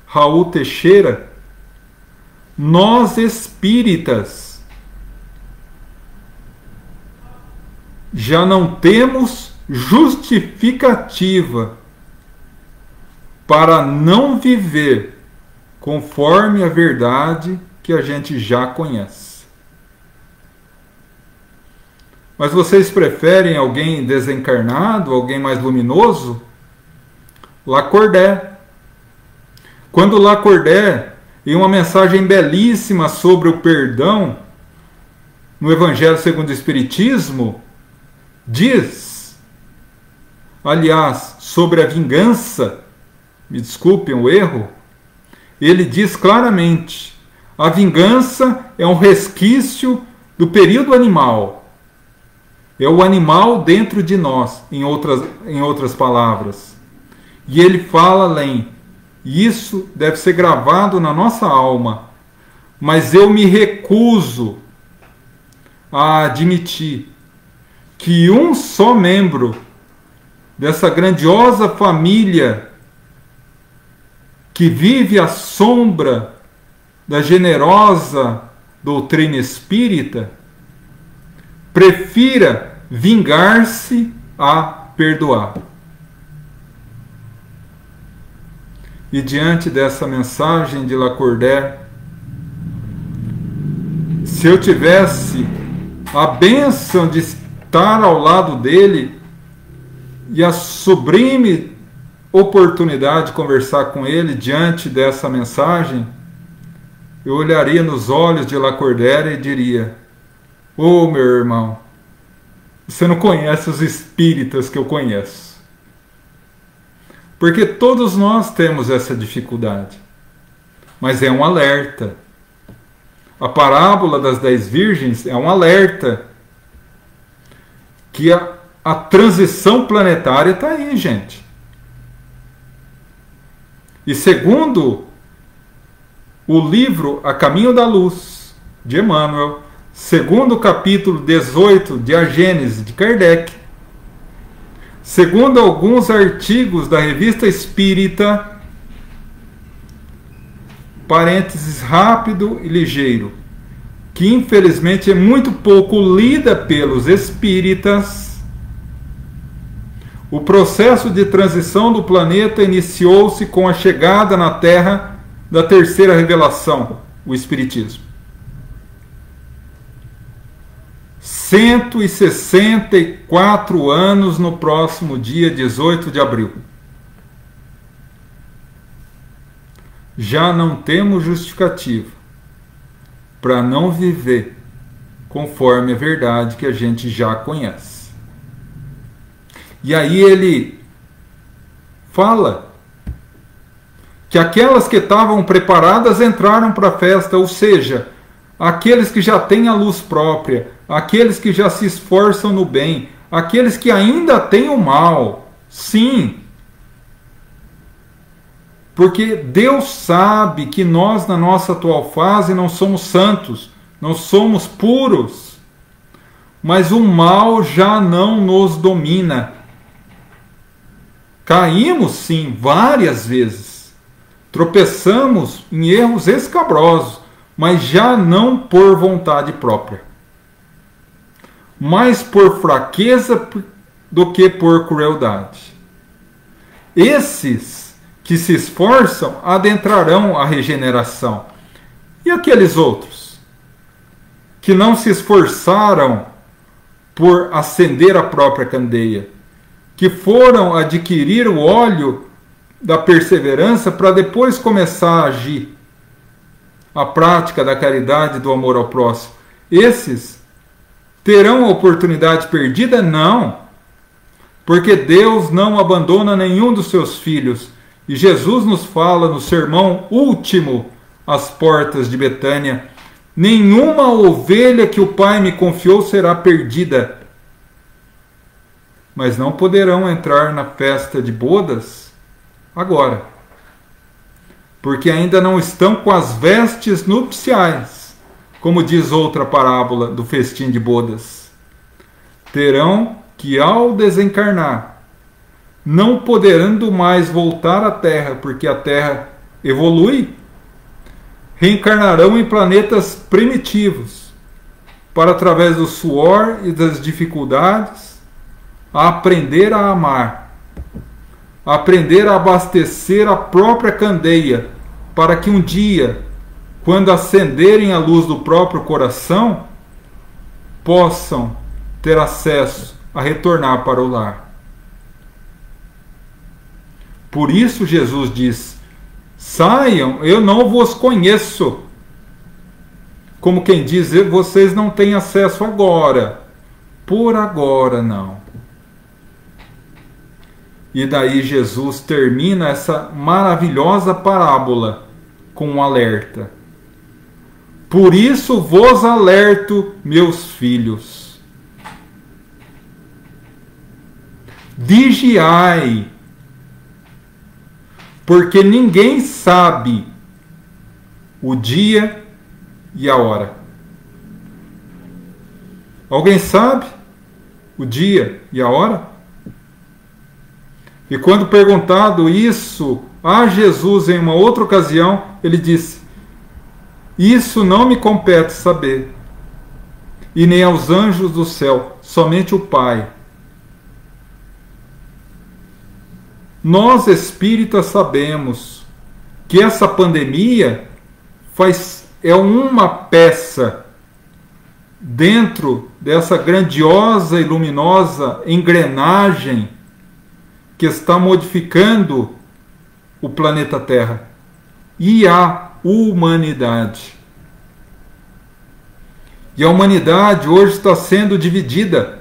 Raul Teixeira. Nós espíritas já não temos justificativa para não viver conforme a verdade que a gente já conhece. Mas vocês preferem alguém desencarnado, alguém mais luminoso? Lacordaire. Quando Lacordaire, em uma mensagem belíssima sobre o perdão, no Evangelho segundo o Espiritismo, diz, aliás, sobre a vingança, me desculpem o erro, ele diz claramente: a vingança é um resquício do período animal. É o animal dentro de nós, em outras palavras. E ele fala além. Isso deve ser gravado na nossa alma. Mas eu me recuso a admitir que um só membro dessa grandiosa família que vive à sombra da generosa doutrina espírita prefira vingar-se a perdoar. E diante dessa mensagem de Lacordaire, se eu tivesse a bênção de estar ao lado dele e a sublime oportunidade de conversar com ele diante dessa mensagem, eu olharia nos olhos de Lacordaire e diria: ô meu irmão, você não conhece os espíritas que eu conheço. Porque todos nós temos essa dificuldade. Mas é um alerta. A parábola das 10 virgens é um alerta. Que a transição planetária está aí, gente. E segundo o livro A Caminho da Luz, de Emmanuel, segundo o capítulo 18 de A Gênese, de Kardec, segundo alguns artigos da Revista Espírita, parênteses rápido e ligeiro, que infelizmente é muito pouco lida pelos espíritas, o processo de transição do planeta iniciou-se com a chegada na Terra da terceira revelação, o Espiritismo. 164 anos no próximo dia 18 de abril. Já não temos justificativa para não viver conforme a verdade que a gente já conhece. E aí ele fala que aquelas que estavam preparadas entraram para a festa, ou seja, aqueles que já têm a luz própria, aqueles que já se esforçam no bem, aqueles que ainda têm o mal, sim. Porque Deus sabe que nós, na nossa atual fase, não somos santos, não somos puros, mas o mal já não nos domina. Caímos, sim, várias vezes, tropeçamos em erros escabrosos, mas já não por vontade própria, mais por fraqueza do que por crueldade. Esses que se esforçam adentrarão a regeneração. E aqueles outros que não se esforçaram por acender a própria candeia, que foram adquirir o óleo da perseverança para depois começar a agir a prática da caridade e do amor ao próximo, esses terão a oportunidade perdida? Não, porque Deus não abandona nenhum dos seus filhos. E Jesus nos fala no sermão último às portas de Betânia: nenhuma ovelha que o Pai me confiou será perdida. Mas não poderão entrar na festa de bodas agora, porque ainda não estão com as vestes nupciais, como diz outra parábola do festim de bodas. Terão que, ao desencarnar, não poderando mais voltar à Terra, porque a Terra evolui, reencarnarão em planetas primitivos, para, através do suor e das dificuldades, aprender a amar, aprender a abastecer a própria candeia, para que um dia, quando acenderem a luz do próprio coração, possam ter acesso a retornar para o lar. Por isso Jesus diz: saiam, eu não vos conheço. Como quem diz, vocês não têm acesso agora. Por agora não. E daí Jesus termina essa maravilhosa parábola com um alerta. Por isso vos alerto, meus filhos. Vigiai, porque ninguém sabe o dia e a hora. Alguém sabe o dia e a hora? E quando perguntado isso a Jesus em uma outra ocasião, ele disse: isso não me compete saber, e nem aos anjos do céu, somente o Pai. Nós espíritas sabemos que essa pandemia é uma peça dentro dessa grandiosa e luminosa engrenagem que está modificando o planeta Terra e a humanidade. E a humanidade hoje está sendo dividida.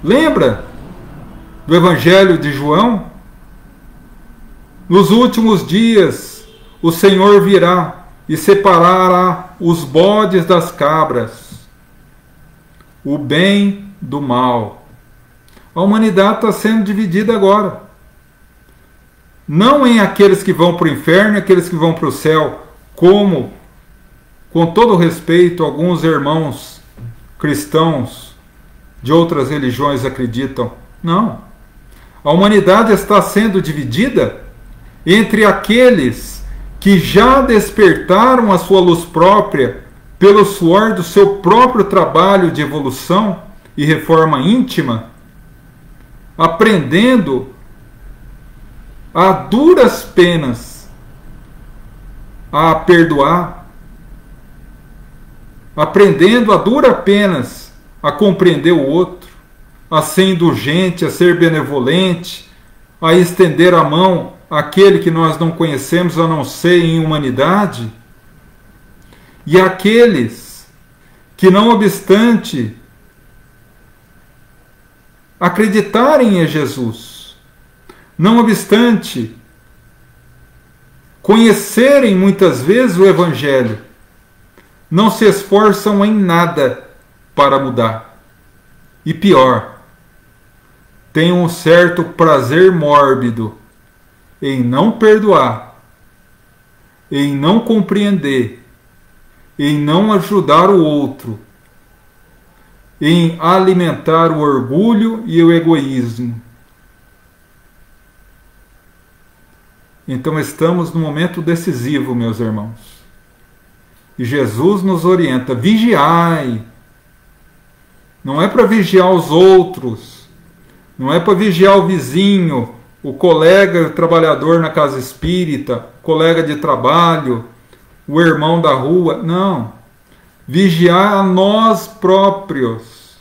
Lembra do Evangelho de João? Nos últimos dias o Senhor virá e separará os bodes das cabras, o bem do mal. A humanidade está sendo dividida agora. não em aqueles que vão para o inferno e aqueles que vão para o céu, como, com todo respeito, alguns irmãos cristãos de outras religiões acreditam. Não. A humanidade está sendo dividida entre aqueles que já despertaram a sua luz própria pelo suor do seu próprio trabalho de evolução e reforma íntima, aprendendo a duras penas a perdoar, aprendendo a duras penas a compreender o outro, a ser indulgente, a ser benevolente, a estender a mão àquele que nós não conhecemos, a não ser em humanidade, e aqueles que, não obstante acreditarem em Jesus, não obstante conhecerem muitas vezes o Evangelho, não se esforçam em nada para mudar. E pior, têm um certo prazer mórbido em não perdoar, em não compreender, em não ajudar o outro, em alimentar o orgulho e o egoísmo. Então estamos num momento decisivo, meus irmãos. E Jesus nos orienta: vigiai. Não é para vigiar os outros, não é para vigiar o vizinho, o colega, o trabalhador na casa espírita, colega de trabalho, o irmão da rua. Não. Vigiar a nós próprios.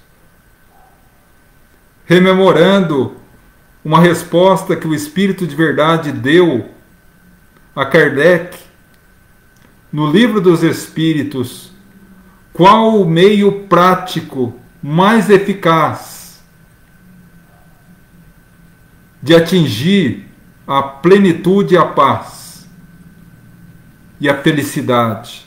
Rememorando uma resposta que o Espírito de Verdade deu a Kardec no Livro dos Espíritos: qual o meio prático mais eficaz de atingir a plenitude e a paz e a felicidade?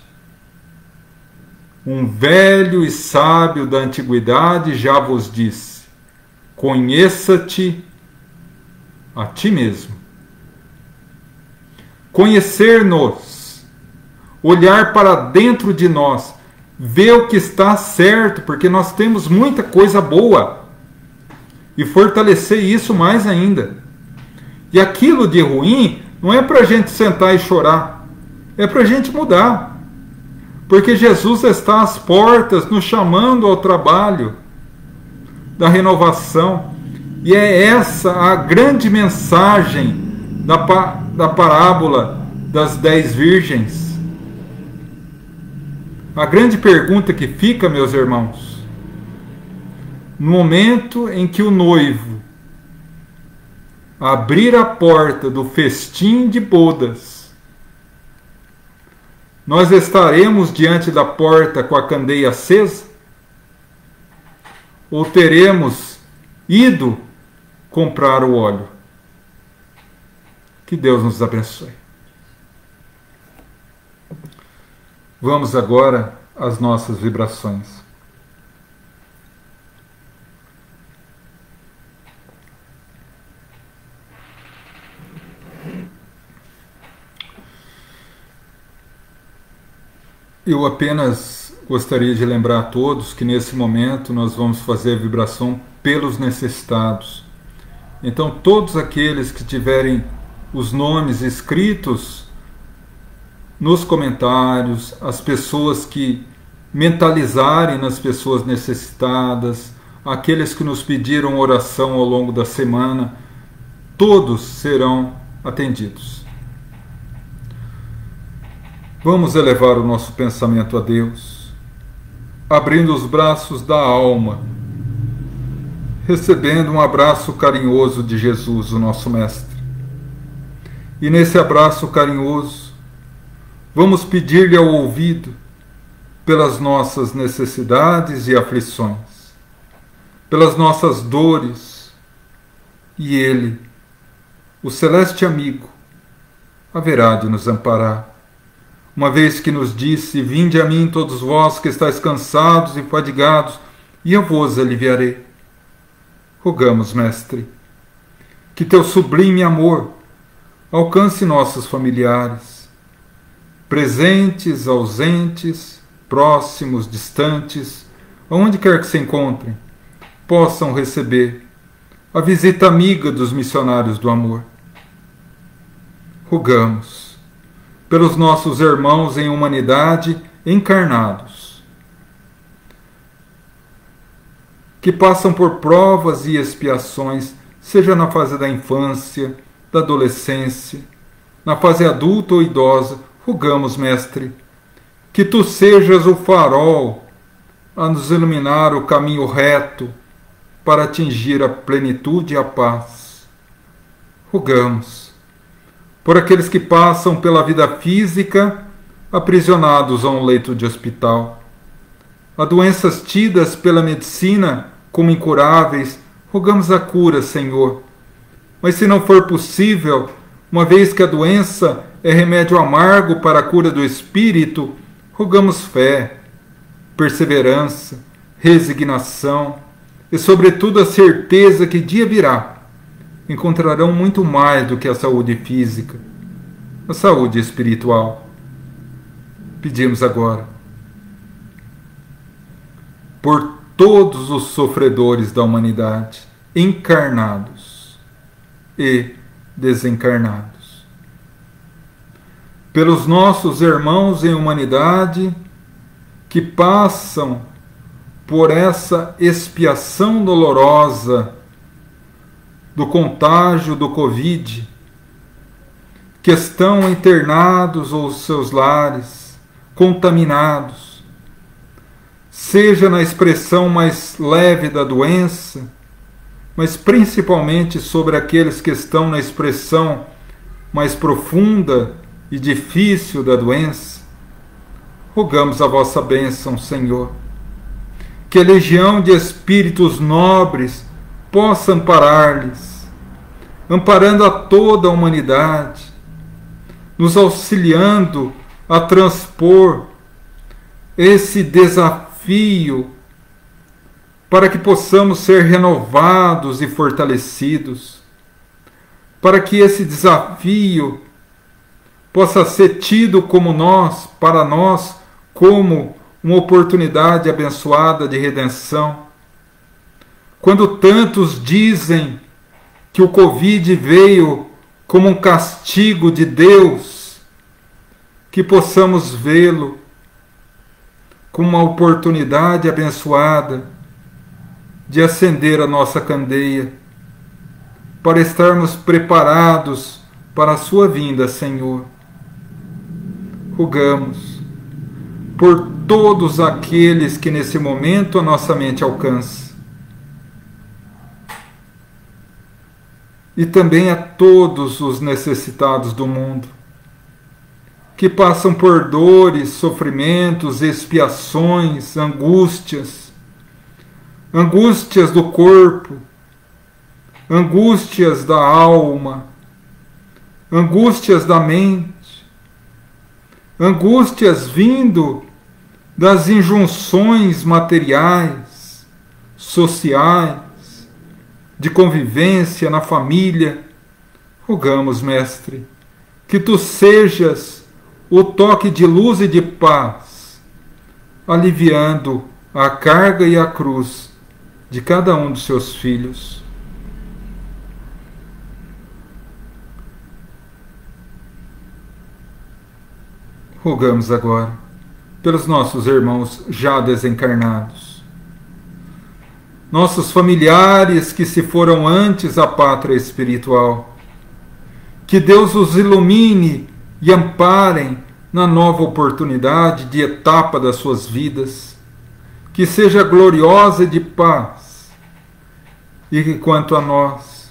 Um velho e sábio da antiguidade já vos disse: conheça-te a ti mesmo. Conhecer-nos, olhar para dentro de nós, ver o que está certo, porque nós temos muita coisa boa, e fortalecer isso mais ainda. E aquilo de ruim não é para a gente sentar e chorar, é para a gente mudar, porque Jesus está às portas nos chamando ao trabalho da renovação. E é essa a grande mensagem da parábola das 10 virgens. A grande pergunta que fica, meus irmãos, no momento em que o noivo abrir a porta do festim de bodas, nós estaremos diante da porta com a candeia acesa? Ou teremos ido comprar o óleo? Que Deus nos abençoe. Vamos agora às nossas vibrações. Eu apenas gostaria de lembrar a todos que nesse momento nós vamos fazer a vibração pelos necessitados. Então todos aqueles que tiverem os nomes escritos nos comentários, as pessoas que mentalizarem nas pessoas necessitadas, aqueles que nos pediram oração ao longo da semana, todos serão atendidos. Vamos elevar o nosso pensamento a Deus, abrindo os braços da alma, recebendo um abraço carinhoso de Jesus, o nosso Mestre. E nesse abraço carinhoso, vamos pedir-lhe ao ouvido pelas nossas necessidades e aflições, pelas nossas dores, e Ele, o celeste amigo, haverá de nos amparar, uma vez que nos disse: vinde a mim todos vós que estáis cansados e fadigados, e eu vos aliviarei. Rogamos, Mestre, que teu sublime amor alcance nossos familiares, presentes, ausentes, próximos, distantes, aonde quer que se encontrem, possam receber a visita amiga dos missionários do amor. Rogamos pelos nossos irmãos em humanidade encarnados, que passam por provas e expiações, seja na fase da infância, da adolescência, na fase adulta ou idosa. Rogamos, Mestre, que Tu sejas o farol a nos iluminar o caminho reto para atingir a plenitude e a paz. Rogamos por aqueles que passam pela vida física aprisionados a um leito de hospital, a doenças tidas pela medicina como incuráveis. Rogamos a cura, Senhor. Mas se não for possível, uma vez que a doença é remédio amargo para a cura do espírito, rogamos fé, perseverança, resignação e, sobretudo, a certeza que dia virá encontrarão muito mais do que a saúde física, a saúde espiritual. Pedimos agora por todos os sofredores da humanidade, encarnados e desencarnados, pelos nossos irmãos em humanidade que passam por essa expiação dolorosa do contágio do Covid, que estão internados ou seus lares, contaminados, seja na expressão mais leve da doença, mas principalmente sobre aqueles que estão na expressão mais profunda e difícil da doença. Rogamos a vossa bênção, Senhor, que a legião de espíritos nobres possa amparar-lhes, amparando a toda a humanidade, nos auxiliando a transpor esse desafio para que possamos ser renovados e fortalecidos, para que esse desafio possa ser tido para nós, como uma oportunidade abençoada de redenção. Quando tantos dizem que o Covid veio como um castigo de Deus, que possamos vê-lo como uma oportunidade abençoada de acender a nossa candeia, para estarmos preparados para a sua vinda, Senhor. Rogamos por todos aqueles que nesse momento a nossa mente alcança, e também a todos os necessitados do mundo, que passam por dores, sofrimentos, expiações, angústias do corpo, angústias da alma, angústias da mente, angústias vindo das injunções materiais, sociais, de convivência na família. Rogamos, Mestre, que Tu sejas o toque de luz e de paz, aliviando a carga e a cruz de cada um dos Seus filhos. Rogamos agora pelos nossos irmãos já desencarnados, nossos familiares que se foram antes à pátria espiritual, que Deus os ilumine e amparem na nova oportunidade de etapa das suas vidas, que seja gloriosa e de paz, e que, quanto a nós,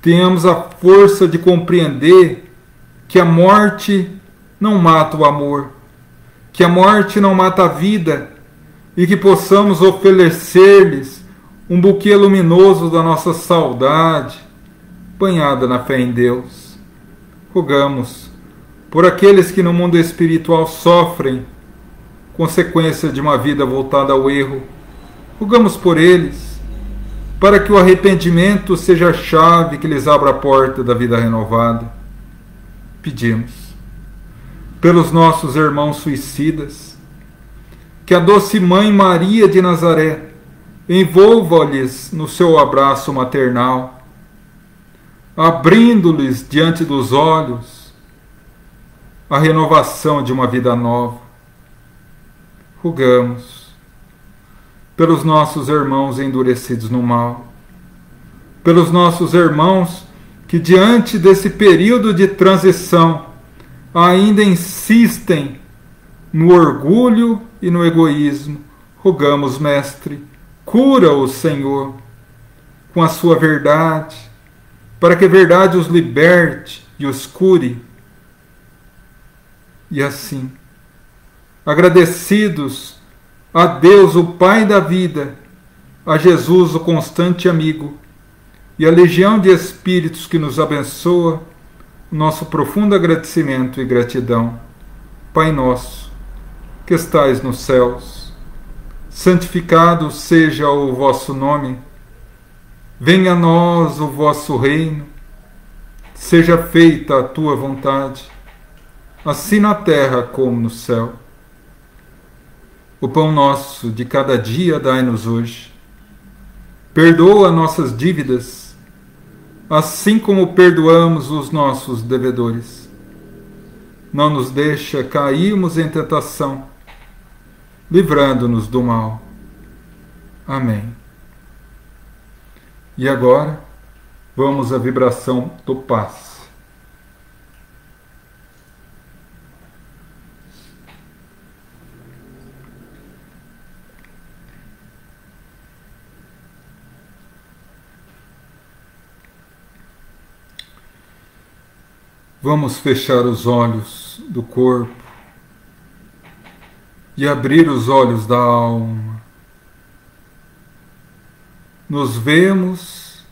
tenhamos a força de compreender que a morte não mata o amor, que a morte não mata a vida, e que possamos oferecer-lhes um buquê luminoso da nossa saudade, banhada na fé em Deus. Rogamos por aqueles que no mundo espiritual sofrem consequência de uma vida voltada ao erro. Rogamos por eles, para que o arrependimento seja a chave que lhes abra a porta da vida renovada. pedimos. Pelos nossos irmãos suicidas, que a doce Mãe Maria de Nazaré envolva-lhes no seu abraço maternal, abrindo-lhes diante dos olhos a renovação de uma vida nova. Rogamos pelos nossos irmãos endurecidos no mal, pelos nossos irmãos que diante desse período de transição ainda insistem no orgulho e no egoísmo. Rogamos, Mestre, cura-os, Senhor, com a sua verdade, para que a verdade os liberte e os cure. E assim, agradecidos a Deus, o Pai da vida, a Jesus, o constante amigo, e a legião de espíritos que nos abençoa, nosso profundo agradecimento e gratidão. Pai nosso, que estais nos céus, santificado seja o vosso nome. Venha a nós o vosso reino. Seja feita a tua vontade, assim na terra como no céu. O pão nosso de cada dia dai-nos hoje. Perdoa nossas dívidas, assim como perdoamos os nossos devedores. Não nos deixa cairmos em tentação, livrando-nos do mal. Amém. E agora, vamos à vibração do passe. Vamos fechar os olhos do corpo e abrir os olhos da alma. Nos vemos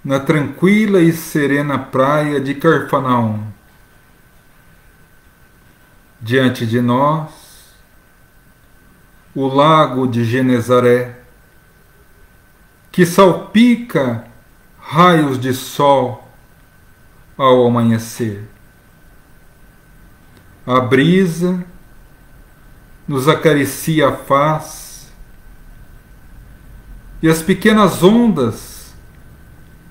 na tranquila e serena praia de Carfanaum. Diante de nós, o lago de Genezaré, que salpica raios de sol ao amanhecer. A brisa nos acaricia a face e as pequenas ondas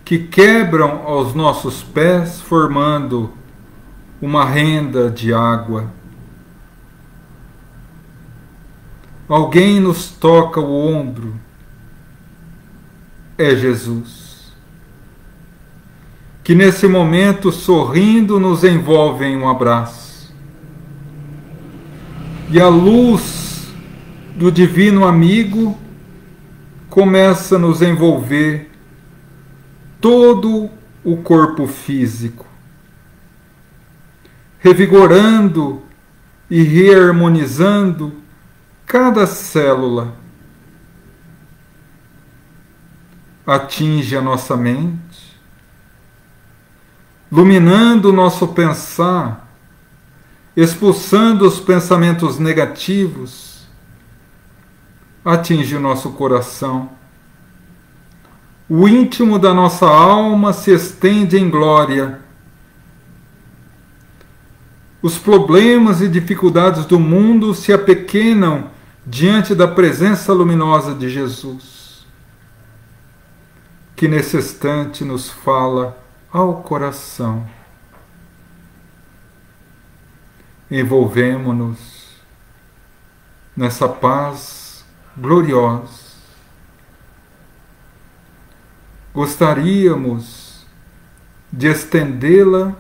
que quebram aos nossos pés, formando uma renda de água. Alguém nos toca o ombro. É Jesus, que nesse momento, sorrindo, nos envolve em um abraço. E a luz do divino amigo começa a nos envolver todo o corpo físico, revigorando e reharmonizando cada célula. Atinge a nossa mente, iluminando o nosso pensar, expulsando os pensamentos negativos, atinge o nosso coração. O íntimo da nossa alma se estende em glória. Os problemas e dificuldades do mundo se apequenam diante da presença luminosa de Jesus, que nesse instante nos fala ao coração. Envolvemo-nos nessa paz gloriosa. Gostaríamos de estendê-la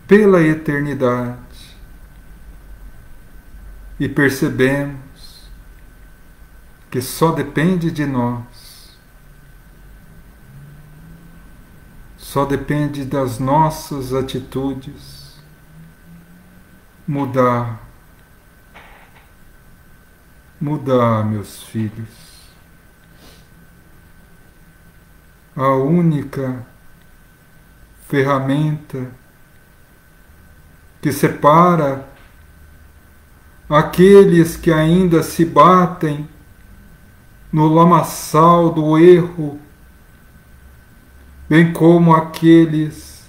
pela eternidade e percebemos que só depende de nós. Só depende das nossas atitudes mudar, meus filhos. A única ferramenta que separa aqueles que ainda se batem no lamaçal do erro, bem como aqueles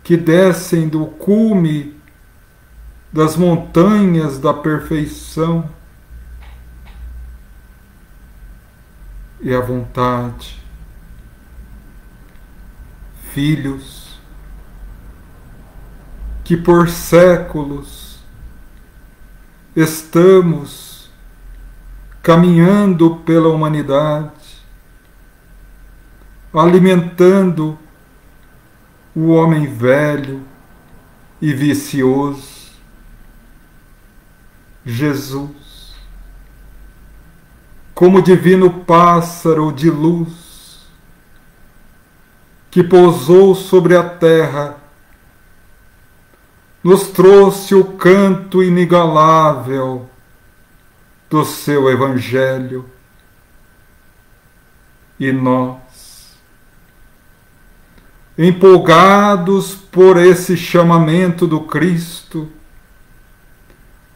que descem do cume das montanhas da perfeição, e a vontade. Filhos que por séculos estamos caminhando pela humanidade, alimentando o homem velho e vicioso. Jesus, como divino pássaro de luz, que pousou sobre a terra, nos trouxe o canto inigualável do seu Evangelho. E nós, empolgados por esse chamamento do Cristo,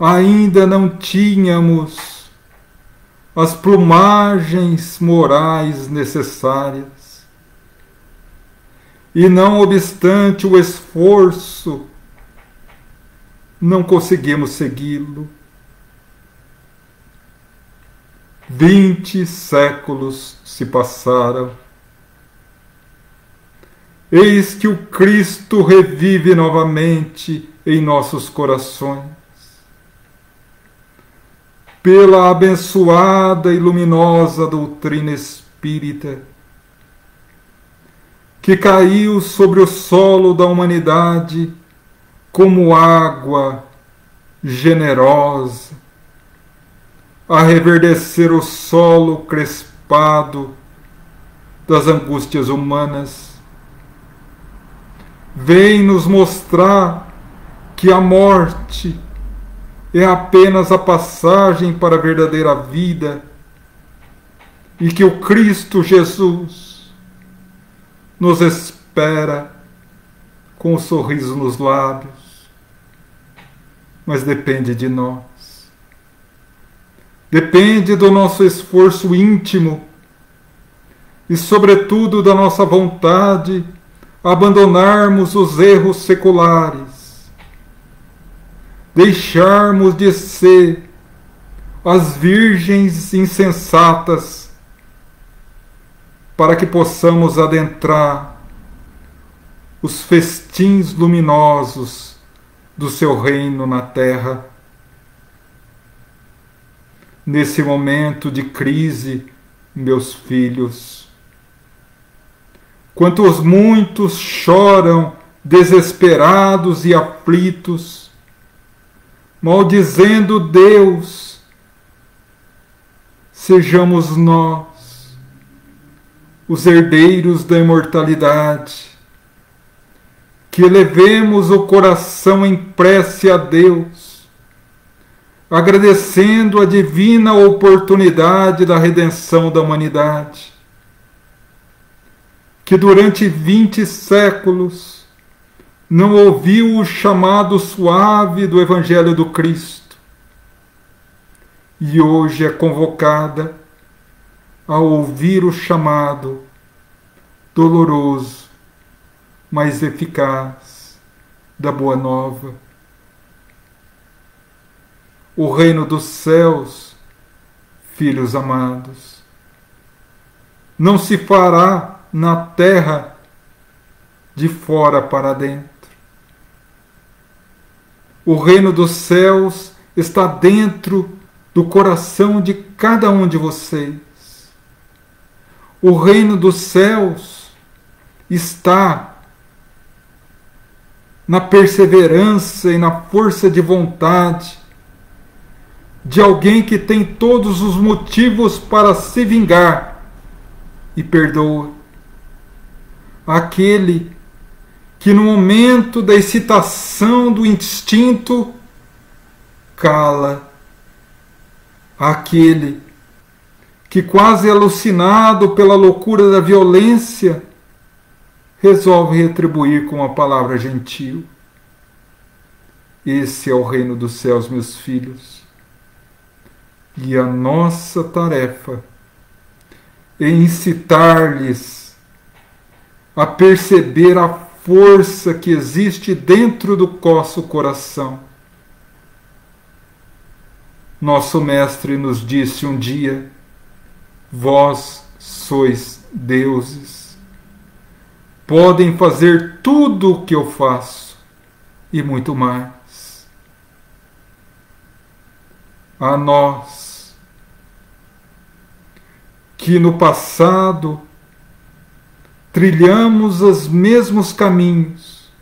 ainda não tínhamos as plumagens morais necessárias. E não obstante o esforço, não conseguimos segui-lo. 20 séculos se passaram. Eis que o Cristo revive novamente em nossos corações. Pela abençoada e luminosa doutrina espírita, que caiu sobre o solo da humanidade como água generosa, a reverdecer o solo crespado das angústias humanas. Vem nos mostrar que a morte é apenas a passagem para a verdadeira vida e que o Cristo Jesus nos espera com um sorriso nos lábios. Mas depende de nós. Depende do nosso esforço íntimo e, sobretudo, da nossa vontade abandonarmos os erros seculares, deixarmos de ser as virgens insensatas, para que possamos adentrar os festins luminosos do seu reino na terra. Nesse momento de crise, meus filhos, quantos muitos choram desesperados e aflitos, maldizendo Deus, sejamos nós os herdeiros da imortalidade, que elevemos o coração em prece a Deus, agradecendo a divina oportunidade da redenção da humanidade, que durante 20 séculos não ouviu o chamado suave do Evangelho do Cristo, e hoje é convocada a ouvir o chamado doloroso, mas eficaz, da Boa Nova. O reino dos céus, filhos amados, não se fará na terra de fora para dentro. O reino dos céus está dentro do coração de cada um de vocês. O reino dos céus está na perseverança e na força de vontade de alguém que tem todos os motivos para se vingar e perdoa. Aquele que no momento da excitação do instinto cala. Aquele que, quase alucinado pela loucura da violência, resolve retribuir com uma palavra gentil. Esse é o reino dos céus, meus filhos. E a nossa tarefa é incitar-lhes a perceber a força que existe dentro do nosso coração. Nosso Mestre nos disse um dia: vós sois deuses. Podem fazer tudo o que eu faço e muito mais. A nós, que no passado trilhamos os mesmos caminhos,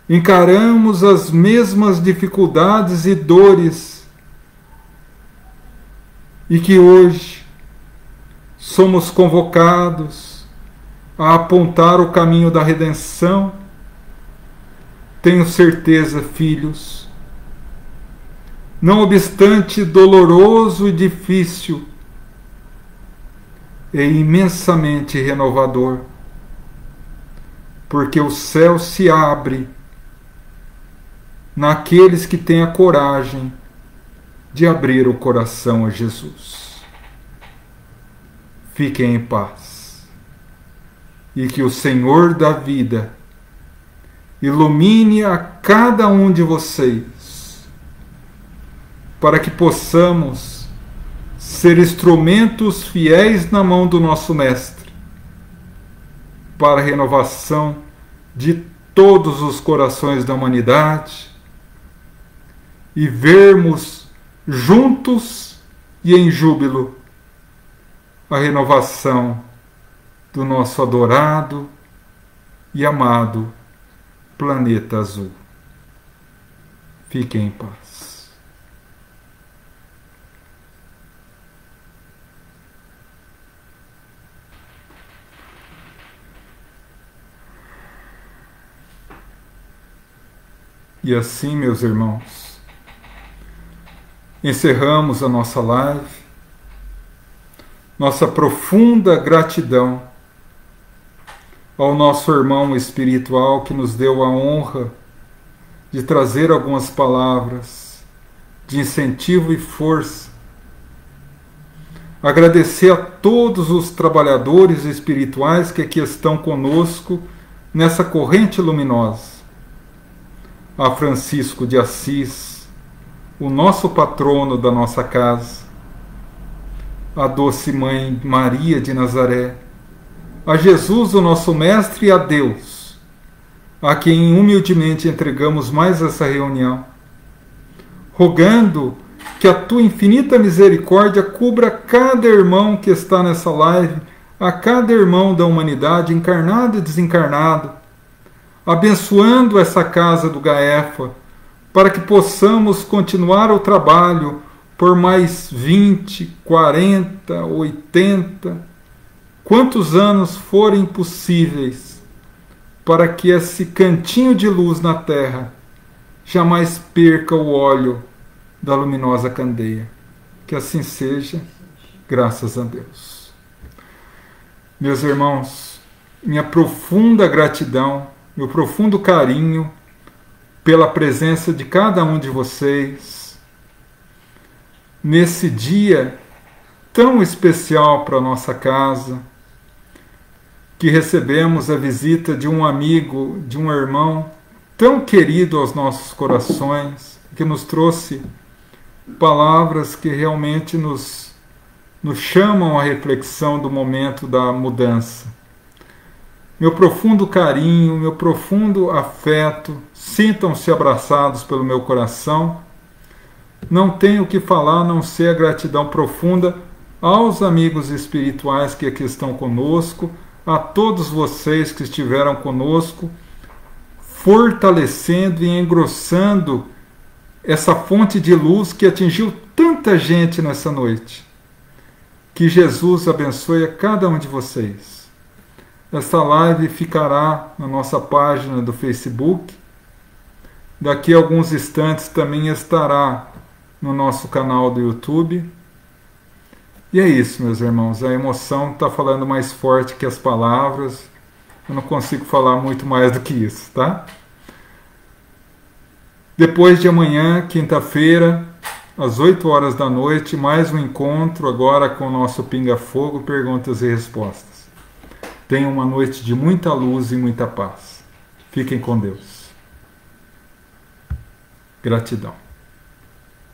encaramos as mesmas dificuldades e dores, e que hoje somos convocados a apontar o caminho da redenção. Tenho certeza, filhos, não obstante doloroso e difícil, é imensamente renovador, porque o céu se abre naqueles que têm a coragem de abrir o coração a Jesus. Fiquem em paz, e que o Senhor da vida ilumine a cada um de vocês, para que possamos ser instrumentos fiéis na mão do nosso Mestre, para a renovação de todos os corações da humanidade, e vermos juntos e em júbilo a renovação do nosso adorado e amado planeta azul. Fiquem em paz. E assim, meus irmãos, encerramos a nossa live. Nossa profunda gratidão ao nosso irmão espiritual que nos deu a honra de trazer algumas palavras de incentivo e força. Agradecer a todos os trabalhadores espirituais que aqui estão conosco nessa corrente luminosa. A Francisco de Assis, o nosso patrono da nossa casa, a doce Mãe Maria de Nazaré, a Jesus, o nosso Mestre, e a Deus, a quem humildemente entregamos mais essa reunião, rogando que a tua infinita misericórdia cubra cada irmão que está nessa live, a cada irmão da humanidade, encarnado e desencarnado, abençoando essa casa do Gaefa, para que possamos continuar o trabalho por mais 20, 40, 80, quantos anos forem possíveis, para que esse cantinho de luz na terra jamais perca o óleo da luminosa candeia. Que assim seja, graças a Deus. Meus irmãos, minha profunda gratidão, meu profundo carinho pela presença de cada um de vocês nesse dia tão especial para a nossa casa, que recebemos a visita de um amigo, de um irmão tão querido aos nossos corações, que nos trouxe palavras que realmente nos chamam à reflexão do momento da mudança. Meu profundo carinho, meu profundo afeto, sintam-se abraçados pelo meu coração. Não tenho o que falar a não ser a gratidão profunda aos amigos espirituais que aqui estão conosco, a todos vocês que estiveram conosco, fortalecendo e engrossando essa fonte de luz que atingiu tanta gente nessa noite. Que Jesus abençoe a cada um de vocês. Esta live ficará na nossa página do Facebook. Daqui a alguns instantes também estará no nosso canal do YouTube. E é isso, meus irmãos. A emoção está falando mais forte que as palavras. Eu não consigo falar muito mais do que isso, tá? Depois de amanhã, quinta-feira, às 8 horas da noite, mais um encontro agora com o nosso Pinga Fogo, perguntas e respostas. Tenham uma noite de muita luz e muita paz. Fiquem com Deus. Gratidão.